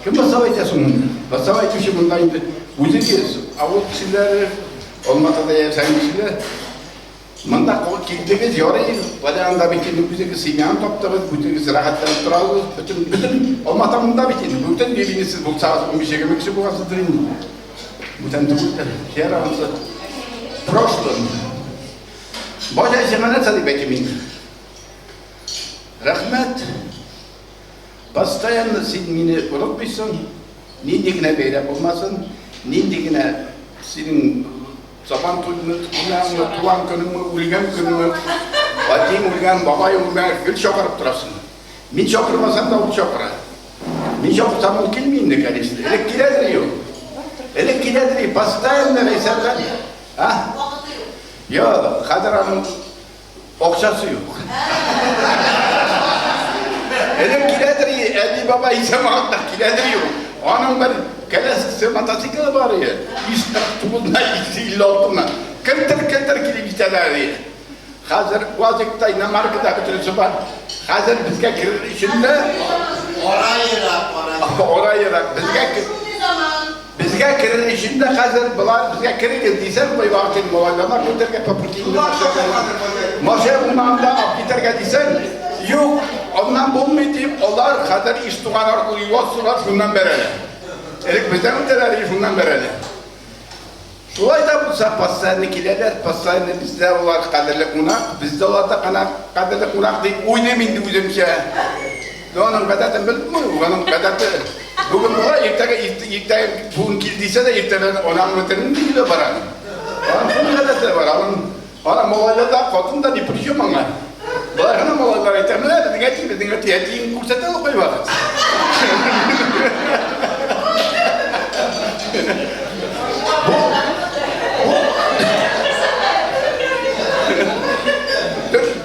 Kim bastava aytarsın bunu? Bastava aytmışı bunda indi. Uzun kez, avut kişileri, olmadı da yersen kişiler. Manda kilidimiz yorayı, badanda bikin, bütünü simen toplarız, bütünü rahatlanıp duralım, bütün olmadan bikin, bütün birbirini siz bu saat bir şey görmek için bu hazır durun. Bütün tutulur, şehir anısı, proşlum. Boşa işemene tadı bekimin. Rahmet, pastayanlı sinmini unutmuşsun, nindigine beyrek olmasın, nindigine senin zaman tuğan günümü, ulgen günümü, Fatih'in ulgen, babayın ulgen, gül şokarıp durasın. Min şokırmasam da o şokara. Min şokursam o kilmeyin de kendisi. Elek girediriyor. Elek girediriyor. Pastayan ne veyselden? Ha? Yok, Kadir Hanım okşası yok. Elek girediriyor. Veli Baba ise mağdur kilendiriyor. Onun bir kelesi motosikli var ya. 100 tuğulda 150 altına. Kırtır kili biteler diye. Hazır vazıkta inamarkıda götürüsü var. Hazır bizge kirir içinde. Oraya rak. Bizge kirir içinde hazır bular bizge kirir girdiysen bu vaktin muallama götürge paprikini. Maşe bundan da apgiterge diysen yok ondan bulmayayım onlar kadar istuğan arkalı yuvasılar şundan bereli. Erik bizden öteleri şundan bereli. Şulay da bu pastannikiler, pastane bizde olar kaderli kunak, bizde olar da kaderli kunak deyip oynamayın üzümse. Onun kadarını bildim mi? Onun kadarını bugün bula irtaya bugün kildiyse de irtadan ona anlatırım değil de baran. Onun kadarını var. Ona molayla da kodun da dipürüyor bana. Bana molaylar irtamına dediğin etiğin kursatılı koy vakit.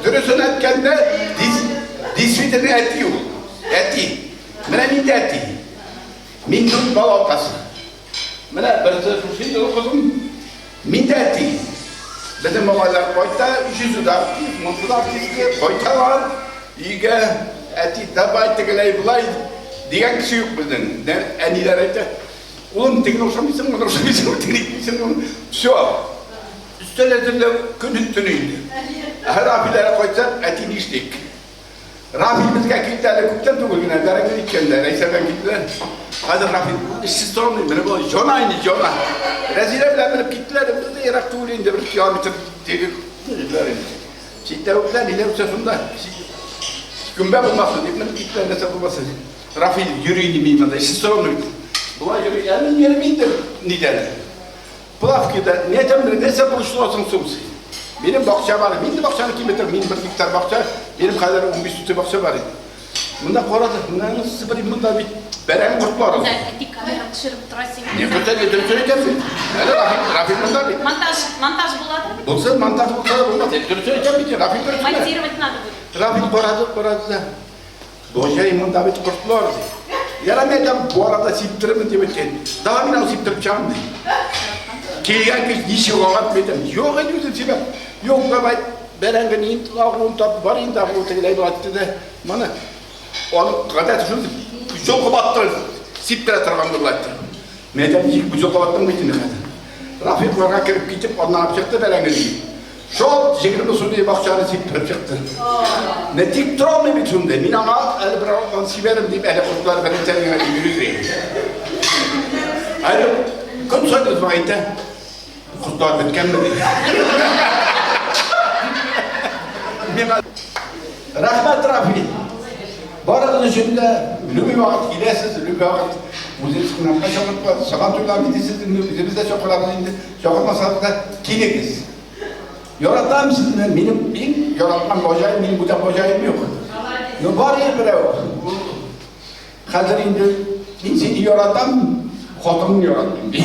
Dürüsün etkende disfitini eti yok. Eti. Mene minde eti. Mindun balotası. Mene bir şey de okudum. Minde eti. Bizim olaylar koyta, yüzü de aktif, mutlu aktif, koyta var. İge eti tabay tegeley bulay. Diyen kişi yok bizden. Eniler eti. Oğlum tekrar hoşlanmışsın, Все. Üstelik günüttünüydü. Her abilere koysa etini içtik. Rafil bizge kilitlerle kutlar tuğulguna, derken içkenler, neyse ben gittiler. Hadi Rafil, işsiz sorumluyum, beni böyle, Jona aynı Jona. Rezile bile benim gittiler, bir de Irak tuğulayınca bir kilometre tevir. Çiğde oklar, iler uçasında. Gümbe bulmasın, diplerim gittiler, neyse bulmasın. Rafil yürüyün miyim, işsiz sorumluyum. Buna yürüyün, yani yerimi indir, neden? Plavkida, neyse buluştu olsun sumsi. Benim bakça var, benim bakçanın kilometre, benim bir miktar bakça, benim kadar 15 sütü bakça var. Bunda koradı, bunda sıfırım, bunda bir beren kurtlu var. Dik kamera düşürüp durasın. Ne kötü ne dönüşüne gelsin. Öyle Rafil bunda bir. Montaj buladı. Bulsun montaj bulsa bulmaz. Dönüşüne gelmeyecek, Rafil dönüşüne. Монтировать надо будет. Rafil koradı da. Boşayım bunda bir kurtlu var. Yaramayacağım bu arada siptirimin demekken. Daha bir an siptireceğim diye. Kelgen kez dişi olarak metem. Yok ediyorsun sebep. Yok baba ben gideyim ağırım tap varayım da bu tegeley battı da bana. On kadar şunu çok kapattı. Siptere tarafından battı. Metem ilk bu çok kapattım bitti ne kadar. Rafik varga kirip gidip ondan yapacaktı ben gideyim. Şok jegrim usulü bakçanı siptere çıktı. Ne tik travma biçimde. Min ama el bırakın siverim deyip ele kurtlar benim tenine yürüyeyim. Hayır. Kun söylüyoruz bana inte. Kurtlar bitken mi? Rahmet Rafi. Bu arada şimdi lübi vakit gidesiz, lübi vakit müziği sıkıntı şokatma, şokatırlar gidesiz, biz de şokatlar indi, şokatmasak da kinekiz. Yoratmam sizin, benim yoratmam bocayım, benim bu da bocayım yok. Ne var ya bre o? Hazır indi, ben seni yoratam, xotumunu yoratmam diye.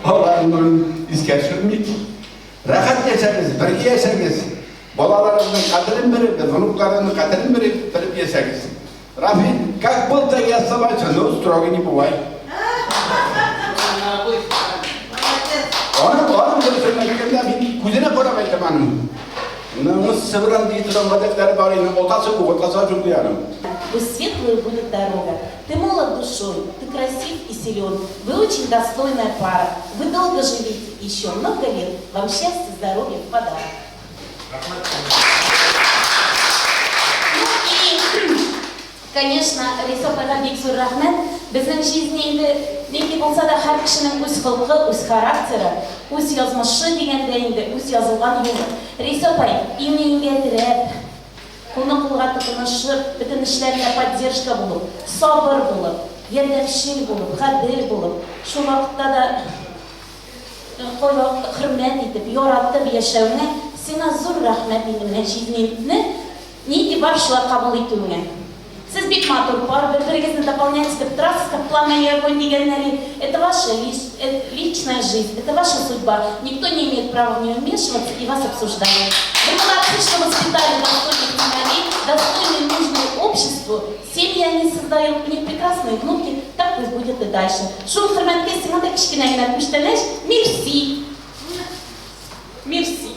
Allah'ın iskeçilmeyip, rahat yaşarız, birlikte yaşarız. Balalarımızın kaderini verip, zonuklarının kaderini verip yaşarız. Rafi, как был, так и оставайся, но строго не бывай. Onun böyle söylemeklerinde bir kuzine koramaydım hanım. Bunun sıvıran diye tutan vadetleri var yine, otası bu, otası açıldı yani. Пусть светлой будет дорога. Ты молод душой, ты красив и силен. Вы очень достойная пара. Вы долго живете, еще много лет. Вам счастья, здоровья в подарок. Конечно, Рисопаға бек зор рахмет. Біздің жизненде неге болса да har кішінің өз қылығы, өз характері, өз язмышы дегенде енді өз yazılған еді. Рисопай, имейінге тіреп, құлны құлға тұтынышып, бүтін ішлеріне поддержка болып, сабыр болып, ярдәмшіл болып, ғаділ болып, шу вақытта да hürmet edip, yoratып yaşауыңа сиңа зор рахмет менің жизнемді неге бар шулай қабыл етуіңе. Siz bir бик матур пар, бер-берегезне дополнять итеп торасыз, как пламя и огонь дигәннәре. Это ваша личная жизнь, это ваша судьба. Никто не имеет права в нее вмешиваться и вас обсуждать. Вы молодцы, что воспитали достойных сыновей, достойные, нужные обществу. Семьи они создают, у них прекрасные внуки, так пусть будет и дальше. Шул хөрмәткә сиңа кичкенә генә күчтәнәч, мерси. Мерси.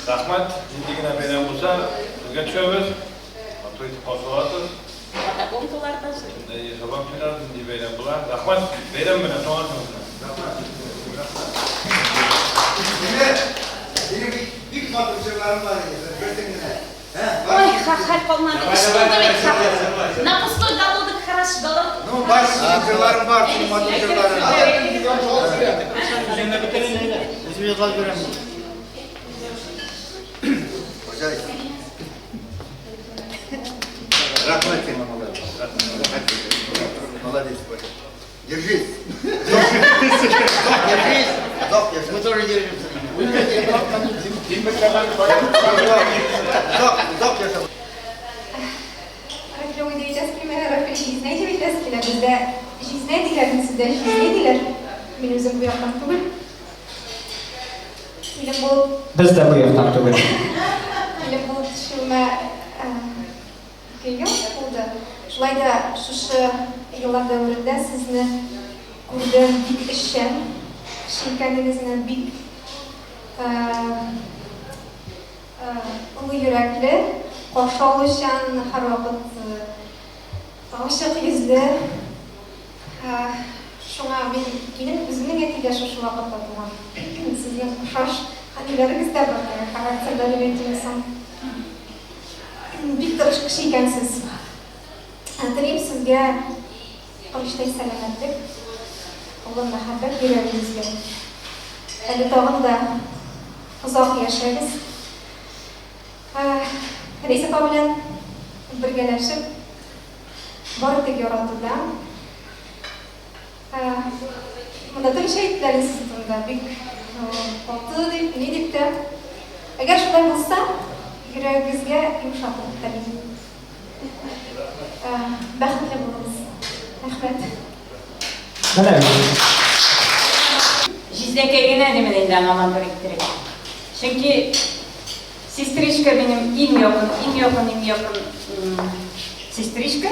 Rahmat, ciddigine beyler olsa, bizge çöbüz, otoytu konsolatız. Patagонкаларда. Sabah günler dindi beyler bular. Rahmat, beyler mi? Tamam mı? Benim bir matematikçilerim var ya, gördün mü? Ой, хахаль полнами. Что вы ведь на пустой голодок хорошо голод. Ну, математикçilerim var, benim matematikçilerim var. Rahmet senin молодец. Держись. Держись. Мы тоже держимся. Рафиля o'ynayacağız primera Rafil жизнь deyilasiz ki bizde жизнь deyiladi, sizde жизнь deyiladi. Men o'zim bu yoqdan tugul. Film bo'lib Biz de bu yoqdan tugul. film bo'lib tushirma kelgan bo'ldi. Shulay da shu yillar davrida sizni ko'rdim, bik ishchan, shirkatingizni bik ulu yurakli, qarshi olishchan, har vaqt oshiq yuzli. Shunga men kelib o'zimning aytgan shu vaqtda turgan. Sizga o'xshash xatirlaringizda bor, xarakterlaringiz inson. Bik tirishq kishi ekansiz. Tilayman sizga qilishday salomatlik, Alloh muhabbat beragingizga. Hali tog'im da uzoq yashaymiz. Raisa opa bilan birgalashib bordik yo'rotuvdan. Bunda turli aytdilar sizda bek qoldi deb, ne debdi. Agar shunday bo'lsa, yuragingizga yumshoqlik tilayman. Baxtli bo'lamiz. Rahmat. Жизньке келген әдемін енді аңаман керек. Çünkü сестричка benim en yakın сестричка.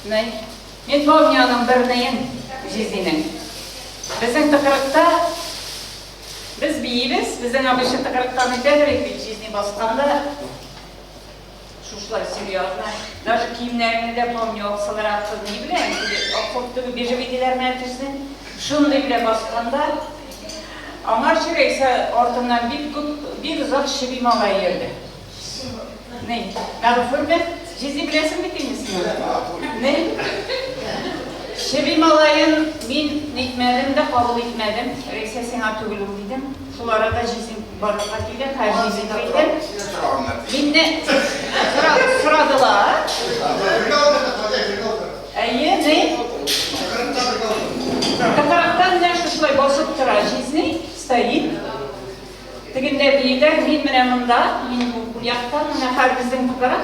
Мен помню оның бірінен жизненің. Біздің тақырыпта біз бейбіз, біздің обычно тақырыптан өтедірек жизни басқанда шушлар серьезно. Даже киімдерімді де помню, оқсалар аттығы не білем, оқсалықтығы бежеведілерін әртісін шынды біле басқанда аңар жүрексе ортымнан bir ұзақ шебім алай ерді. Ne? Daha fırmet, cizi bilesin mi kimsin? Ne? Şebim alayın, min nitmedim de kabul etmedim. Reyse sana tügülüm dedim. Şulara da cizim barıqa dedim, her cizim dedim. Min ne? Sıradılar. Ne? Takaraktan ne şuşlay basıp tıra cizni, стоит. Тегенде бейдер, мен менә монда, мен бу яктан, менә һәр безнең тукарак,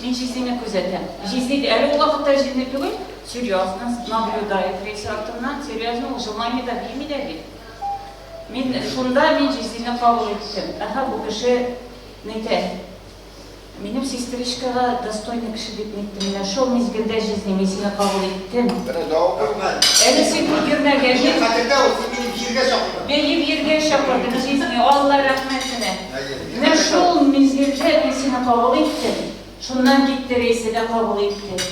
мен жизнене күзәтәм. Жизнеде әле ул вакытта жизне түгел, серьезно наблюдает рейсартымнан, серьезно ул желание да бими дә бит. Мен шунда мен жизнене кабул иттем. Аха, бу кеше нәйтә. Минем сестричкага достойный кеше дип әйттем. Менә шул мизгелдә жизнене сине кабул иттем. Әле син бу гөрнәгә җит. Ben yerge şapırdım жизни, Allah rahmetine. Ne şol mizgirde birisini kabul ettim. Şundan gitti reisi de kabul etti.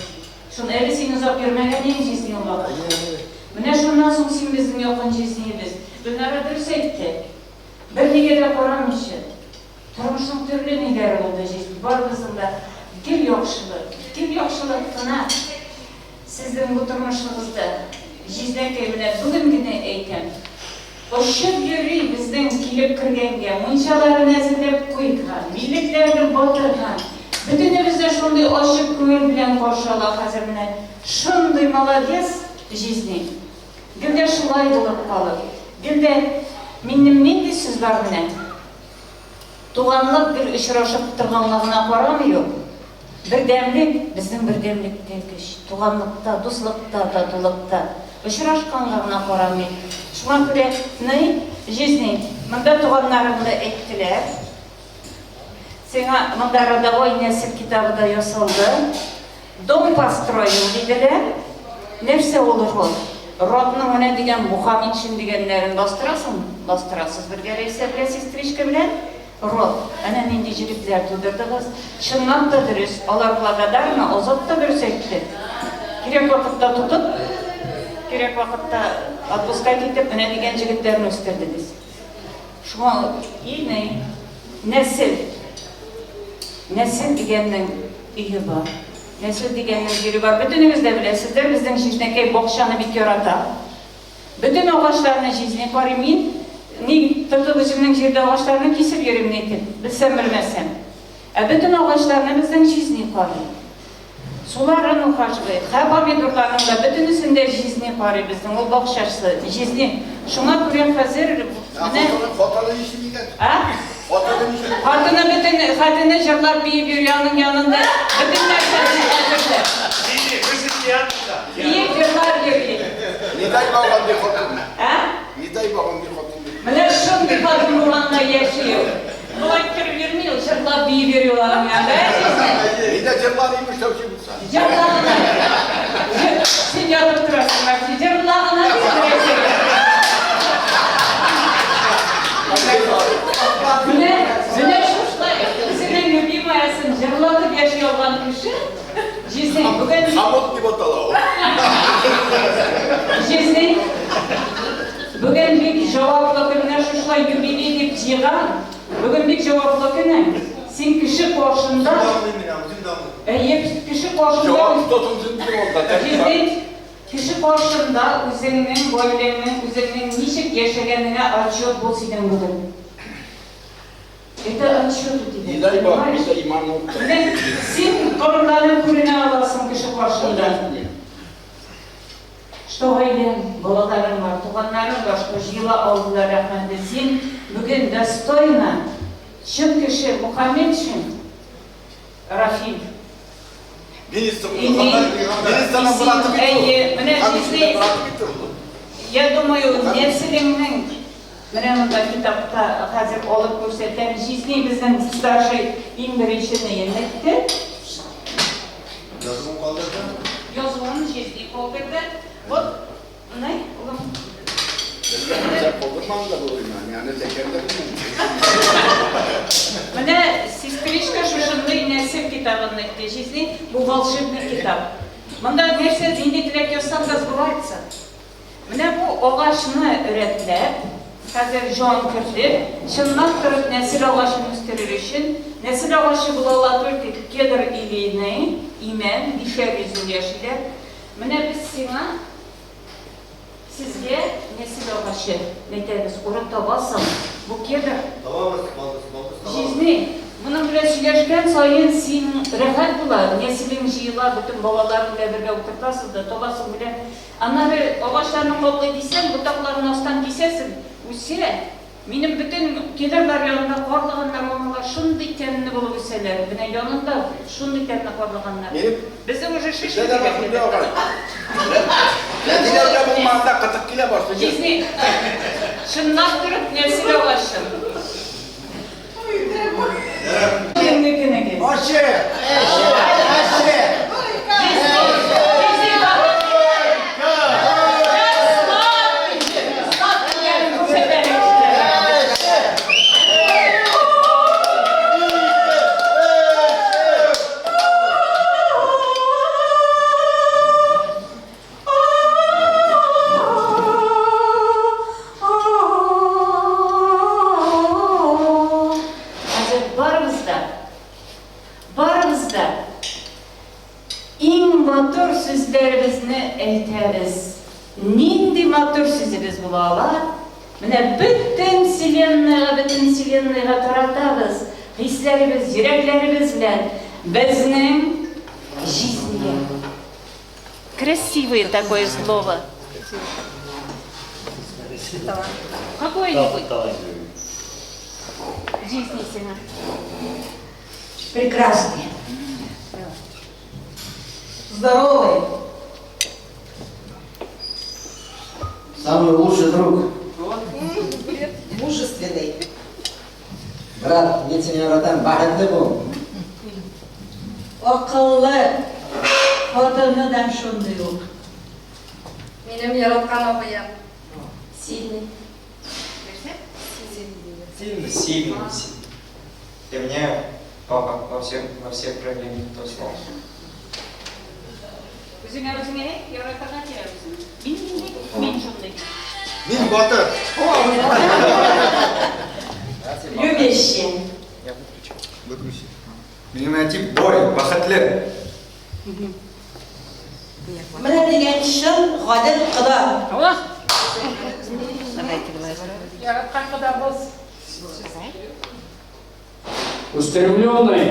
Şun erisini uzak görmeden en жизни olarak. Ne şundan sonra sin bizim yakın жизни'miz. Bunlara dürüst etti. Bir nege de koramışı. Turmuşun türlü neler oldu жизни. Barımızda gül yokşılıkına sizin bu turmuşunuzda жизньден кеміне бүгін гіне әйтем. Ошып йөри біздің келіп кіргенге, мұншаларын әзірлеп қойған, милләтләрді батырған. Бүтінімізді шундай ошып көңіл білен қоршала қазір міне. Шундай молодец жизни. Гілде шулай болып қалып. Гілде Минем нинди сүз бар менен? Туганлык бир очрашып турганлыгына карамый. Бердәмлек, безнең бердәмлектә көч. Туганлыкта, дуслыкта, татулыкта очрашканга гына карамый. Шуңа күрә жизни, монда туганнарымны әйттеләр. Сиңа монда родовой нәсел китабында ясалды. Дом построил диделәр. Нәрсә булыр ул? Родның менә дигән Мухаммедшин дигәннәрен бастырасыз. Бергә рәйсәбә сестричка белән род. Әнә нинди җирекләр тудырдыгыз. Чыннан да дөрес, алар благодарны, Азат та дөрес әйтте. Кирәк вакытта тутып, кирәк вакытта отпуска китеп, менә дигән җегетләрне үстердегез. Шуңа ине нәсел дигәннең өе бар. Нәсел дигәннең җире бар. Бөтенегез дә беләсезләр, безнең җизнәкәй бакчаны бик ярата. Бөтен агачларны җизнәк бар мин. Ни тотып үземнең җирдә агачларны кисеп йөрим нитеп, белсәм белмәсәм. Бөтен агачларны безнең җизнәк бар. Суларын ухаживает. Помидорларның да бөтенесендә җизнәк бар безнең ул бакчасы, җизнәк. Шуңа күрә хәзер менә Хатыны җырлап биеп йөргән янында бөтен нәрсәне әзерләп. Биеп җырлап йөргән. Нидай баган ди хатын. Нидай баган ди хатын. Менә шундый хатын булганда яши. Булай киреп йөрмий, җырлап биеп йөргән янында. Нидай җырлар имеш тәүче булса. Җырлагына. Син ярып торасың, җырлагына дисәң. Менә шушылай, синең любимаясын җырлатып яши алган кеше, җизнәк бүген Хамот дип атала ул. Җизнәк бүген бик җаваплы көнне шушылай юбилей дип җыйган. Бүген бик җаваплы көнне. Син кеше каршында, кеше каршында җизнәк кеше каршында үзеңнең гаиләңнең, үзеңнең ничек яшәгәнеңә отчет бул синең бүген. Это отчет у тебя. Не дай Бог, это иману. Син корынларын күренә аласың кеше каршында. Что гаиләң, балаларың бар, туганнарың бар, что җыела алдылар рәхмәтле. Син бүген достойно, чын кеше Мухаммедшин, Рафил. Я думаю, нәселеңнең менә монда китапта хәзер алып күрсәтәм, жизни безнең старший иң беренчене янәтте. Язуын жизни калдырды. Вот, менә улым. Менә сестричка шушындай нәсел китабын әйтте. Жизни бу волшебный китап. Монда нәрсә нинди теләк язсаң да сбывается. Менә бу агачны рәтләп, хәзер җан кертеп, чыннан торып нәсел агачын үстерер өчен, нәсел агачы була ала только кедр илине, имән, бишәр йөзен яшиләр. Менә без сезгә нәсел агачы әйтәбез, урын табасың. Бу кедр. Жизни, моның белән сөйләшкән саен син рәхәт була, нәселең җыела, бөтен балалар белән бергә утыртасыз да, табасың белән. Аннары агачларны каплый дисәң, ботакларын астан кисәсең, үсә. Минем бөтен кедрлар янында карлыганнар, алар шундый тәмле булып үсәләр. Менә янында шундый тәмле карлыганнар. Безнең уже шиште дигән. Нәтиҗәдә бу манда кытык килә башлый. Жизни. Шуннан торып нәсел агачы. Барыбызда иң матур сүзләребезне әйтәбез. Нинди матур сүзебез була ала? Менә бөтен вселенныйга таратабыз. Хисләребез, йөрәкләребез белән безнең жизньгә. Красивое такое слово. Какой-нибудь. Жизнь Прекрасный. Здоровый. Самый лучший друг. Мужественный. Брат, мен сені яратам, бақытты бол. Akıllı. Kadınıdan şunday ol. Benim yaratkan обаян. Сильный. Сильный. Для меня папа во всех проявлениях этого слова. Өзіңе яратқан кері өзің. Мен шондай. Мен батыр. Любящий. Менің әтип бой, бақытлы. Менә дигән шын гадел Құда. Яратқан құда болсын. Устремленный.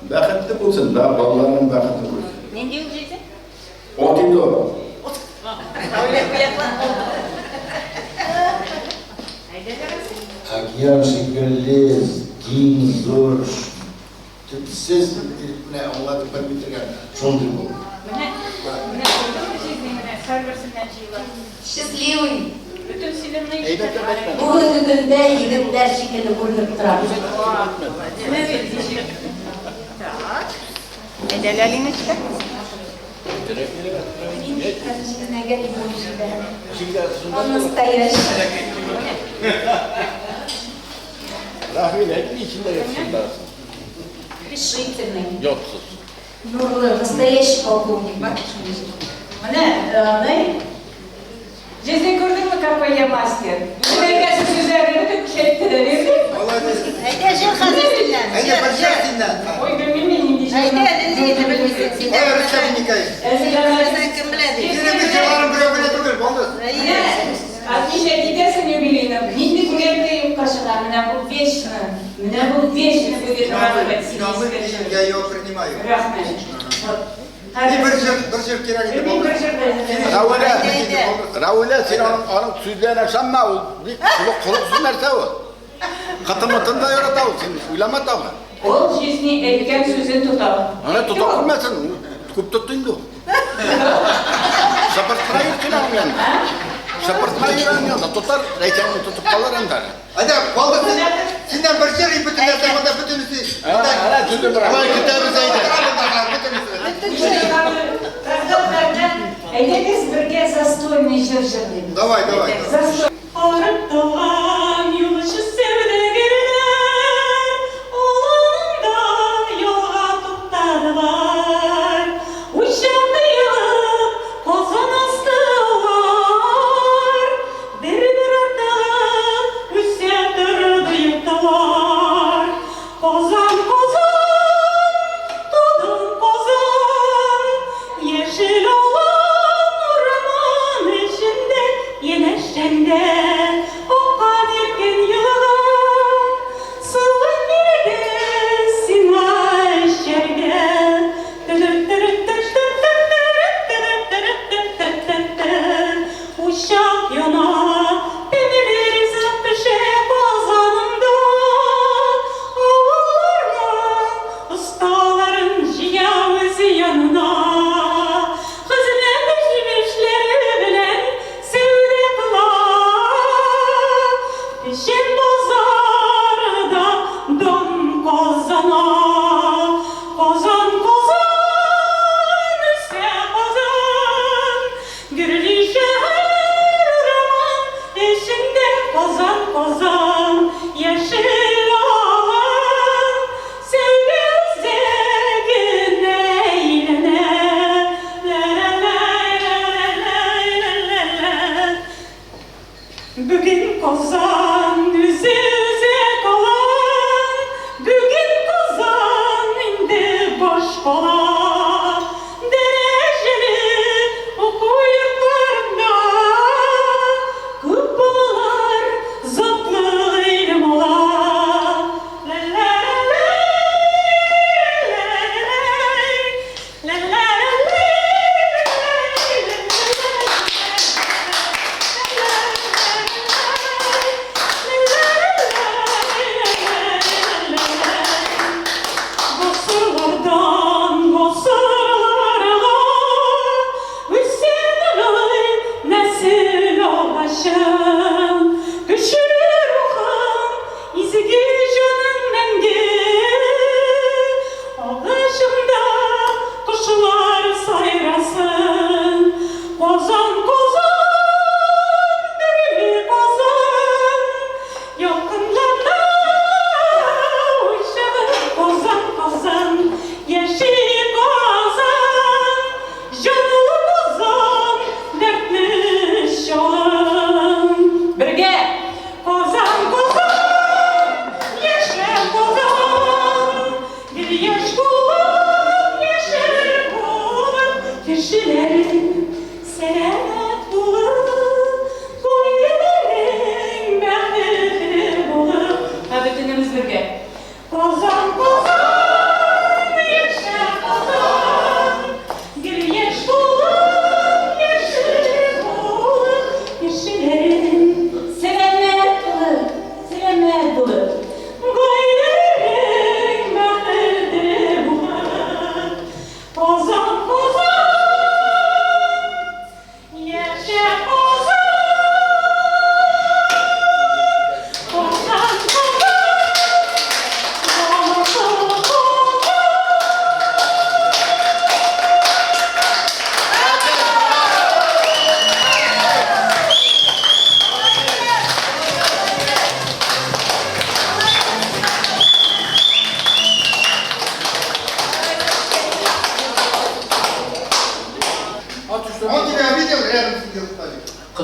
Бақытты болсын, балаларың бақытты болсын. Не деу жейді? Отиды. Океан шекелі, кең, зор. Сіз Аллах'ı бір бітірген, шондай бол. Міне көрдің бі жизни, міне сәрбірсінен жиылар. Счастливый. Bütün silinmeyi Bugün günde yigitler şekilde görünüp durarız. Ne verecek? Edelerine çıkar. Он настоящий. Rahmiyle içinde yatsın. Решительный. Yoksuz. Нурлы, настоящий полковник. Mine, жизни gördün mü kafaya master? Bu merkezsiz üzerleri de kuşettiler, değil mi? Haydi jil hazırsınlar. Haydi bir şey dinle. Oy ben bilmeyeyim diyeceğim. Haydi dinleyin bilmesin. Hayır, sen nikayı. Sen kim biledi? Yine bir şeylerin böyle durur, oldu. Ne? Отмечать gidersin юбилейным. Нинди куренты кашалар, меня был вечно будет радовать себе. Я ее принимаю. Рахмет. Bir şey kirali de oldu. Raule sen onun sözlerine sanma o bir kuluk sünnerse o. Katımıtında yarata o sen uylama da mı? Ол жизни etken sözün tutar. Ana tutabilmesin. Kup tuttun da. Sapırtmayı tutan yani. Sapırtmayı yani tutar. Reykenini tutup kalır ender. Hadi oldu. Sinden bir şey bütün yaşamada bütünüsü. Hala tütü bırak. Ama kitabı zeyde. Әйдәгез бергә застойный җыр җырлыйбыз. Давай. Застой. Арып талган юлчы сәүдәгәрләр, алында юлга туктадылар. Учакта елып, казан астылар, бер-бер артылып, үсә торды юкталар. Казан, тудым казан, yeşil olan orman içinde yeneşende o kadirken yılan sıvın nerede Sinay şerde uşak yana demirleri zıppışe kazanımda havalarla ustaların ciyavızı yanına hizmet işleri bilen sevde kılar peşin pazarda don kozana kozan üstü kozan gürlü şehir roman eşinde kozan yeşil alan sevgi sevgin eylene Bugün kozan yüze kalan Bugün kozan indi boş kalan Dereceli oku yurtlarında Kupalar zatlı ilim ola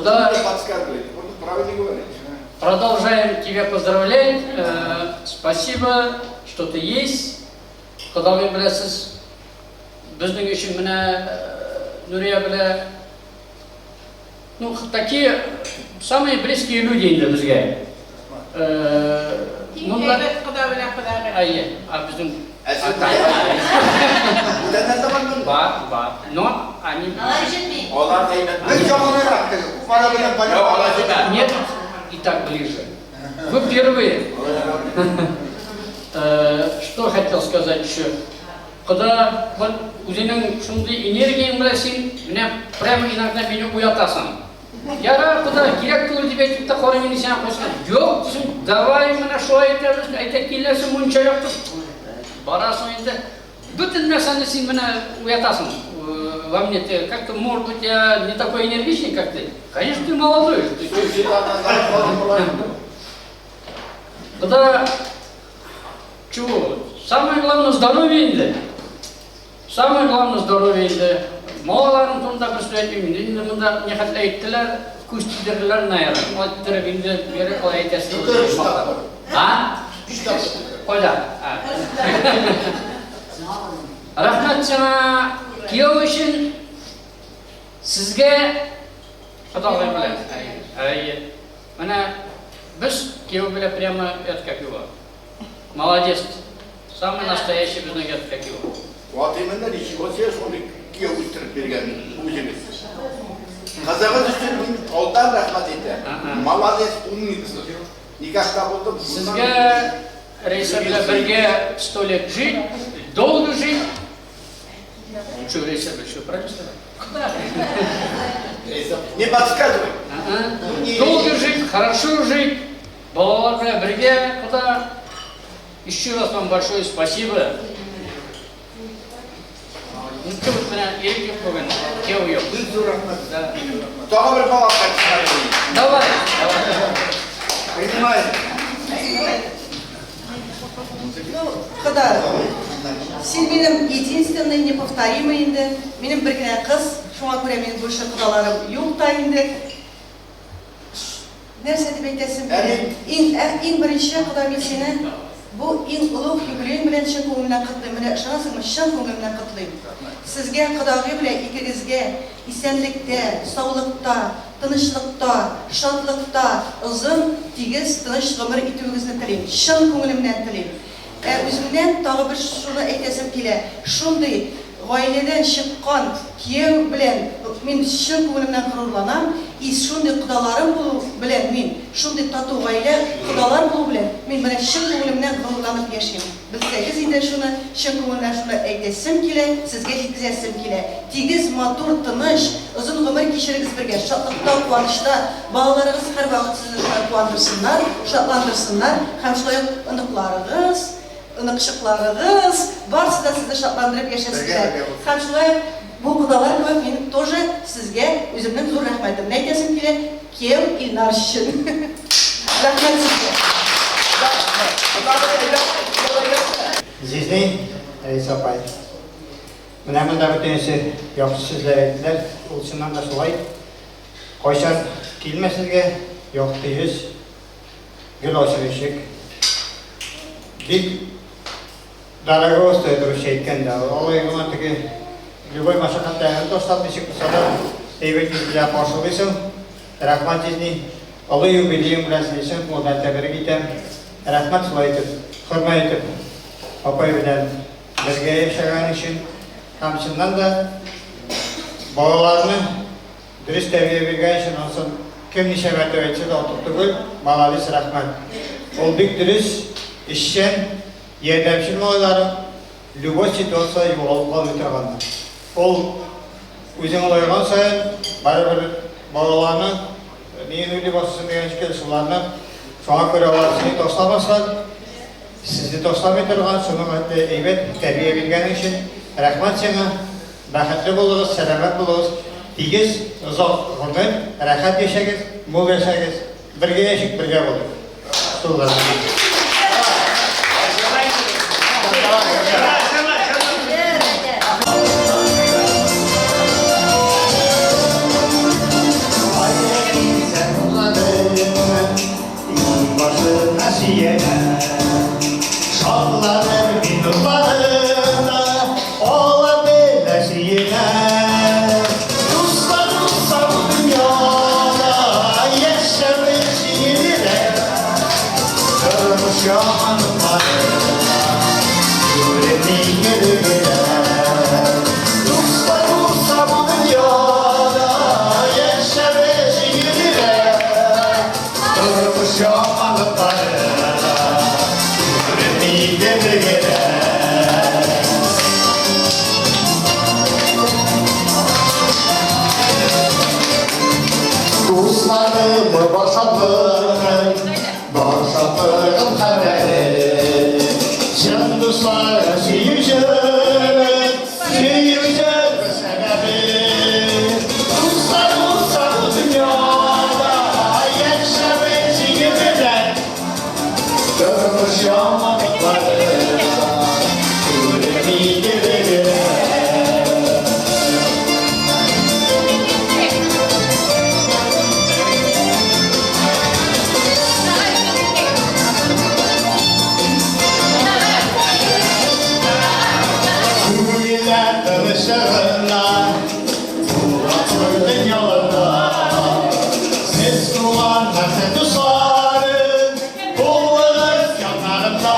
Куда продолжаем тебя поздравлять. Спасибо, что ты есть. Куда вы билесиз, біздің үшін міне Нурия біле, ну, такие самые близкие люди енді бізге. Но они... Нет, и так ближе. Вы впервые. Что хотел сказать еще? Когда вот өзінің шундай энергияң білесің, мне прямо иногда меня уятасың. Яра, куда керек түгіл деп айтып та қорымен сен қойсын. Жоқ, түсін, давай мына шу айтамыз, айта келесің, мұнша жоқты. Барасың енді. Бүтін мәсәні сен мына уятасың. Во мне ты как-то, может быть, я не такой энергичный, как ты. Конечно, ты молодой. Куда, чего? Самое главное здоровье инде. Самое главное здоровье инде. Малаларын тонда представляем, инде мында не хотят айттылар, күстидерлер найры. Маттырып инде бері қалай айтасың. А? Қойда. Рахмат сана күйеу үшін сізге құдалай білем. Мына біз күйеу біле прямо это как его. Молодец. Самый настоящий біздің это как его. Вот именно ничего себе, что он күйеу үстіріп берген өзіңіз. Қазағы үстіріп қолдан рахмат етті. Молодец, умница. Никакта болдым. Сізге Рейса біле бірге 100 лет жить, долго жить. Что, Рейса, что, правильно сказал? Не подсказывай. Долго жить, хорошо жить. Балаларга бірге куда. Еще раз вам большое спасибо. Ну что вы меня ерекше бүгін кеу yok. Тағы бір бала Давай. Принимай. Когда сен менің единственный, неповторимый енді, менің бір кіне қыз, шуңа көре мен бөлші құдаларым юлтайынды. Нәрсе деп айтасың біле? Ең бірінші құда мен сені бұл ең ұлық юбилейң білен шын көңілінен құтлайым. Міне шанасың, шын көңілінен құтлайым. Сізге құдағи біле екігізге исәнлікте, саулықта, тынышлықта, шатлықта, ұзын, тегіз, тыныш ғұмыр етуіңізді тілейм. Шын көңілімнен тілейм. Өзімнен тағы бір шуны айтасым келе. Шундай ғайледен шыққан күйеу білен мен шын көңілімнен құрурланам. Шундай құдаларым болу білен мен, шундай тату ғайле құдалар болу білен мен міне шын көңілімнен құрурланып яшайым. Білсеңіз енді шуны шын көңілімнен шуны айтасым келе, сізге жеткізесім келе. Тегіз, матур, тыныш, ұзын ғұмыр кешіріңіз бірге, шатлықта, қуанышта, балаларыңыз әр уақыт сізді қуандырсындар, шатландырсындар, һәм шулай ынықларыңыз, ынықшықларыңыз барсы да сізді шатландырып яшасыздар. Һәм шулай бұл құдалар көп мен тоже сізге өзімнің зор рахметімді айтасым келе, кем Илнар үшін. Рахмет сізге. Зизней, Рейса апай. Мына мұнда бүтінесі яқшы сөздер әйттілер, ол шыннан да солай. Қойшан келмесізге, яқты жүз, гүл ашырышық. Бик дорого стоит рушейкен да. Олай ғынан түгі любой машақаттайын достал бешік бұсада әйбет жүзілі қошылысың. Рахмат Зизней, олы юбилейім біләсілесің, одан тәбірі кетем. Рахмат солай етіп, құрма етіп, апай білән бірге yaşаған үшін. Һәм шыннан да балаларны дұрыс тәрбие берген үшін онсын кім неше мәртебе айтса да отық түгіл, молодец, рахмат. Ол бик дұрыс ішшен, ердәмшіл малайлары любой ситуация жолға отырғандар. Ол өзің олайған сайын бәрі-бір балаларны нейін өйлі басысын деген шекел сұларны соңа көре оларсыны тостамасқан, сізді тостамай тұрған, соның әтті әйбет тәрбие берген үшін рахмат сеңа, бақытты болыңыз, сәлемет болыңыз, тегіз, ұзақ ғұмыр, рахат ешегіз, мол ешегіз, бірге ешік, бірге болың. Соларыңыз. diyemem. Şahlanır binurlarında ola belesiyine. Dostlar dostlar bu dünyada yaşamış yenile. Kırmış yamanlarında yüreğini gülüyle. Dostlar dostlar bu dünyada yaşamış yenile. Kırmış yamanlarında yüreğini gülüyle. Dostlarımı başlatırım haberi. Can dostlara sevecek sebebi. Dostlar olsa bu dünyada yaşamış gibiler. Görmüş yamanlıkları yüreği gibiler. Kuyular tanışırlar, kulakların yolunda. Ses duvarlar sen dostların, kollar yanlarında.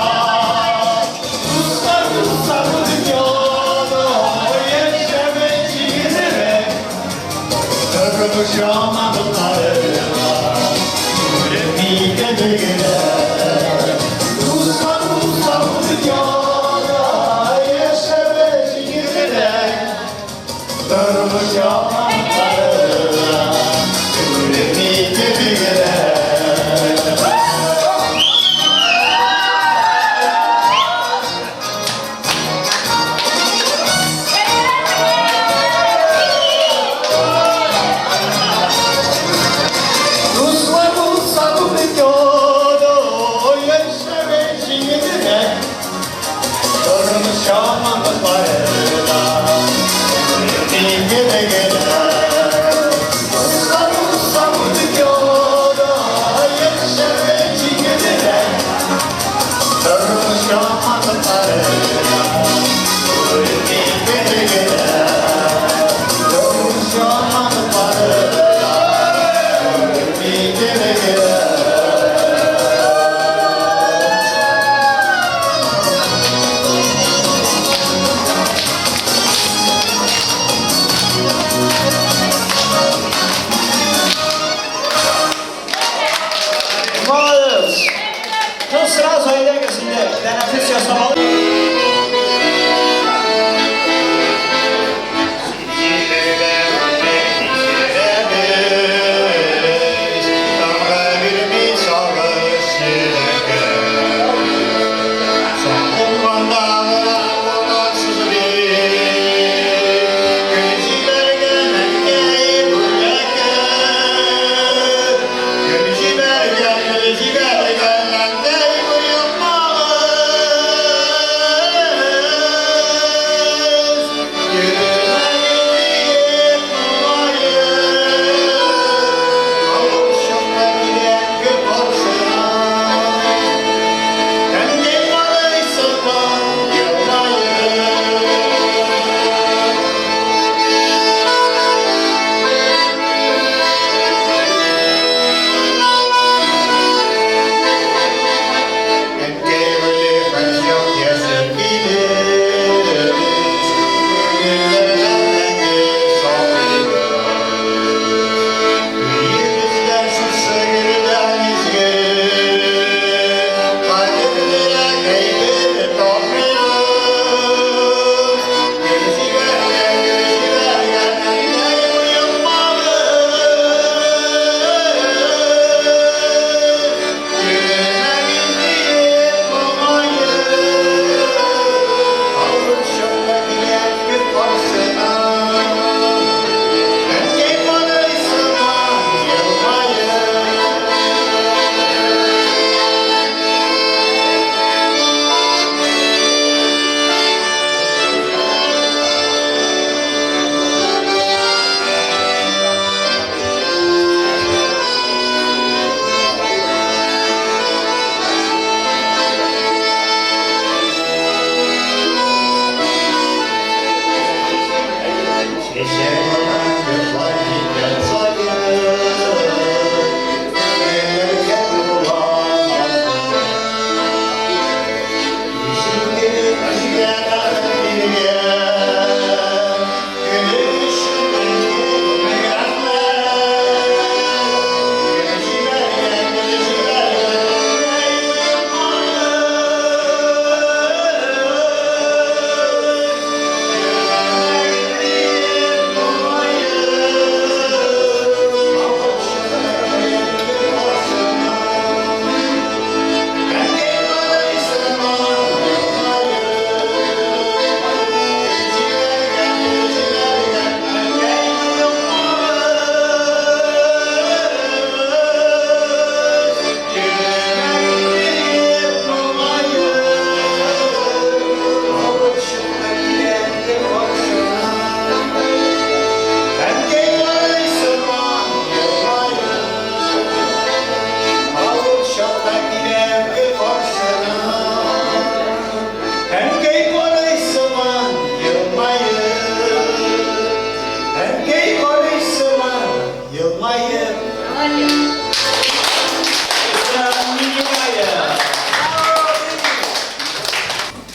Dostlar dostlar bu dünyada yaşamış yenile. Kırmış yamanlıklarına yüreği gibiler. Dostlar dostlar bu dünyada yaşamış yenile. Kırmış yamanlıklarına yüreği gibiler.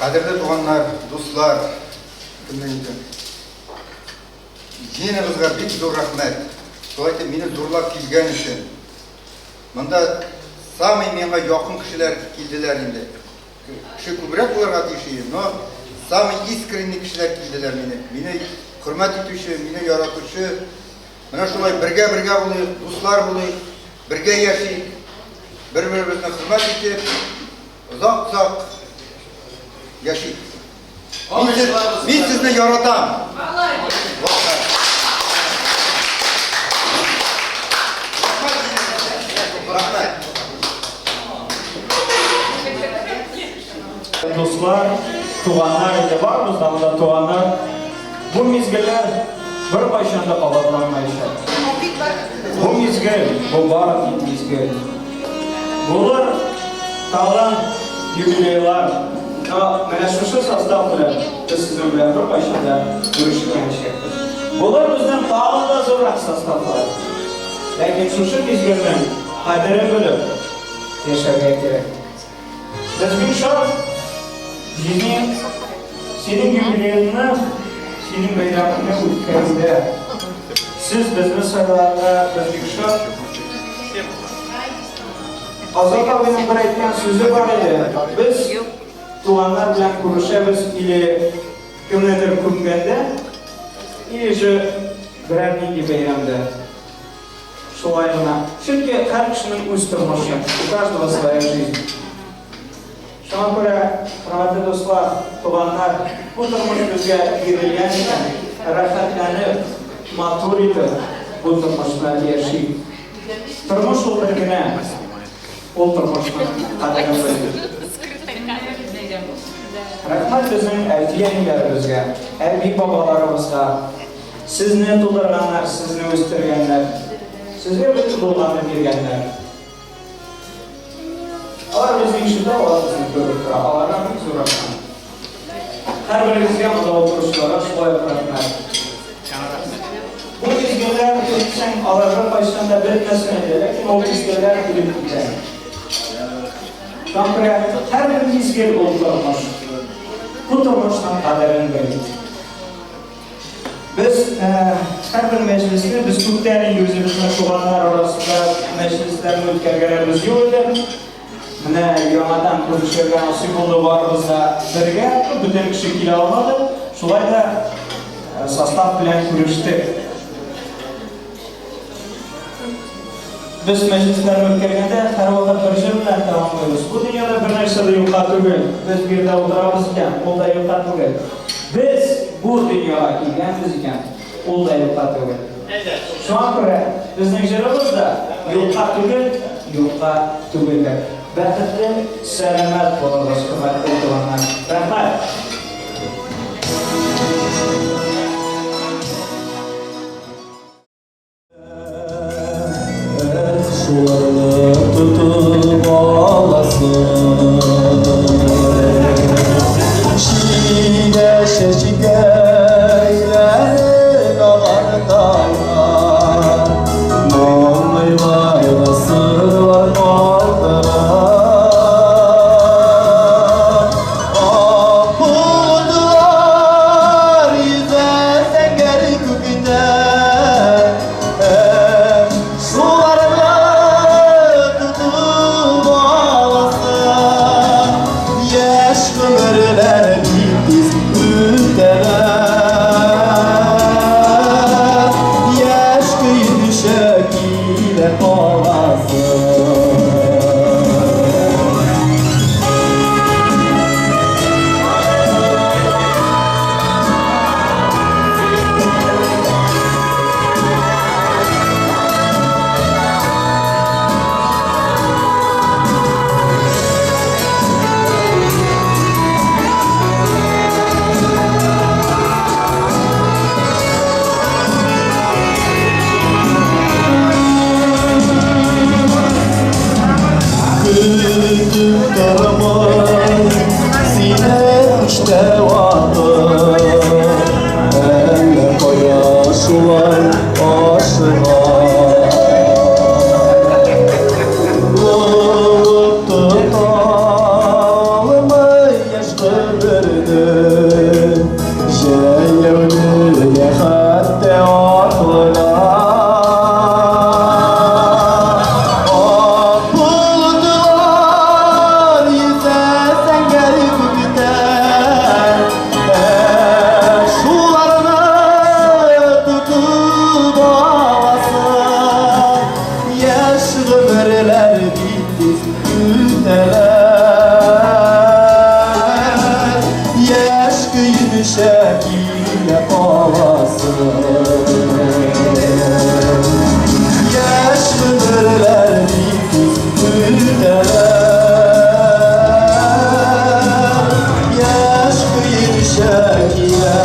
Kadirli doğanlar, dostlar, Женімізге бик зор рахмет. Солайте мені зорлап келген үшін. Мында самый менға жақын кішілер келділер енді. Кіші көбірек оларға тиіші, но самый искренний кішілер келділер мені. Мені құрмет етуші, мені яратушы. Мына шулай бірге болайық, достар болайық, бірге яшайық, бір-бірімізді құрмет етіп, ұзақ яшайық. Мен сізді яратам. Dostlar, tuğanlar ile var bizden tuğanlar. Bu mizgiller bir başında kalıplanmayacak. Bu mizgil, bu barat mizgil. Bunlar kalan jubileyler. Mana şu sastav bilan biz sizin bilan bir başında görüşganishga. Bunlar bizden tağın da zo'rroq sastavlar. Lekin şu mizgilning qadrini bilib yashashga kerak. Biz shart senin jubileyingni, senin bayramingni o'tkazdi. Siz bizni saylovga bizga Azat abining bir aytgan so'zi bor edi. Biz tuğanlar bilan ko'rishamiz ili kimnidir ko'mganda, ili shu biramniki bayramda. Shulay g'ina. Chunki har kishining o'z turmushi, u каждого своя жизнь. Shunga ko'ra, hurmatli do'stlar, tuğanlar bu turmush bizga berilgan ekan. Rohatlanib, matur etib bu turmushni yashaylik. Turmush o'ldirgina ol turmushni qadrini bildik. Rahmat bizning aytganlarimizga, aybi bobolarimizga, sizni tug'dirganlar, sizni o'stirganlar, sizga butun bo'lganni berganlar. Ular bizning ishida bizni ko'rib turadi, ulardan biz so'raymiz. Har biringizga xudo o'tirishlari shulay rahmat. Bu mizgillar o'tsang, ularga qo'shganda bilmasin edi, lekin o mizgillar bilib ketadi. Shunga har bir mizgil o'ldirmoq. Bu turmushning qadrini biling. Biz har bir majlisni biz ko'pdan o'zimizni tuğanlar orasida majlislarni o'tkazganimiz yo'q edi. Mana yomadan ko'rishgan usulda bor bizda birga butun kishi kela olmadi. Shulayda sostav bilan ko'rishdik. Biz majlislarni o'tkazganda har vaqt bir ish bilan tamomlaymiz. Bu dunyoda bir narsada yo'qotib, biz bu yerda o'tiramiz ekan, qo'lda yo'qotib. Biz bu dunyoga kelganmiz ekan, qo'lda yo'qotib. Shunga ko'ra bizning joyimizda yo'qqa tug'ildi. Baxtli, salomat bo'lamiz, hurmatli o'rtoqlar. Rahmat. Sularını tutup ağlasın Şiine şeşike ileri ağar dağlar Mollay bayrası var maldıra Ahur biziz üteler Yaş kıydı şekile olasın Yaş kıdırlar biziz üteler Yaş kıydı şekile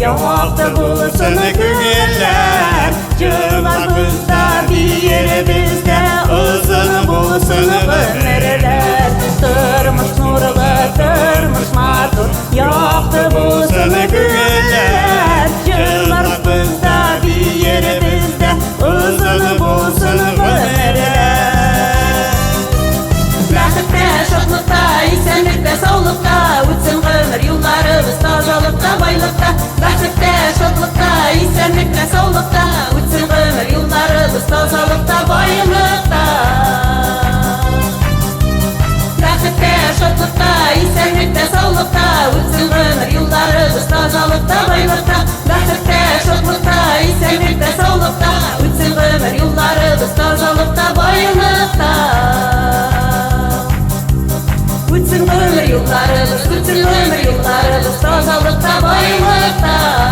Yoktu bulusunu güller Cırlarımızda bir yerimizde Uzun bulusunu ömürler Tırmış nurlu tırmış matur Yoktu bulusunu güller Cırlarımızda bir yerimizde Uzun bulusunu ömürler Rahmetle şoklukta, isenlikte, soğlukta Uçsun ömür yıllarımız tazalıkta, baylıkta Rahmetle şoklukta, isenlikte, soğlukta Uçsun ömür yıllarımız tazalıkta, baylıkta Rahmetle şoklukta, isenlikte, soğlukta Uçsun ömür yıllarımız tazalıkta, baylıkta Rahmetle şoklukta, isenlikte, soğlukta Uçsun ömür yıllarımız tazalıkta, baylıkta Uçsun ömür yıllarımız, tazalıkta, baylıkta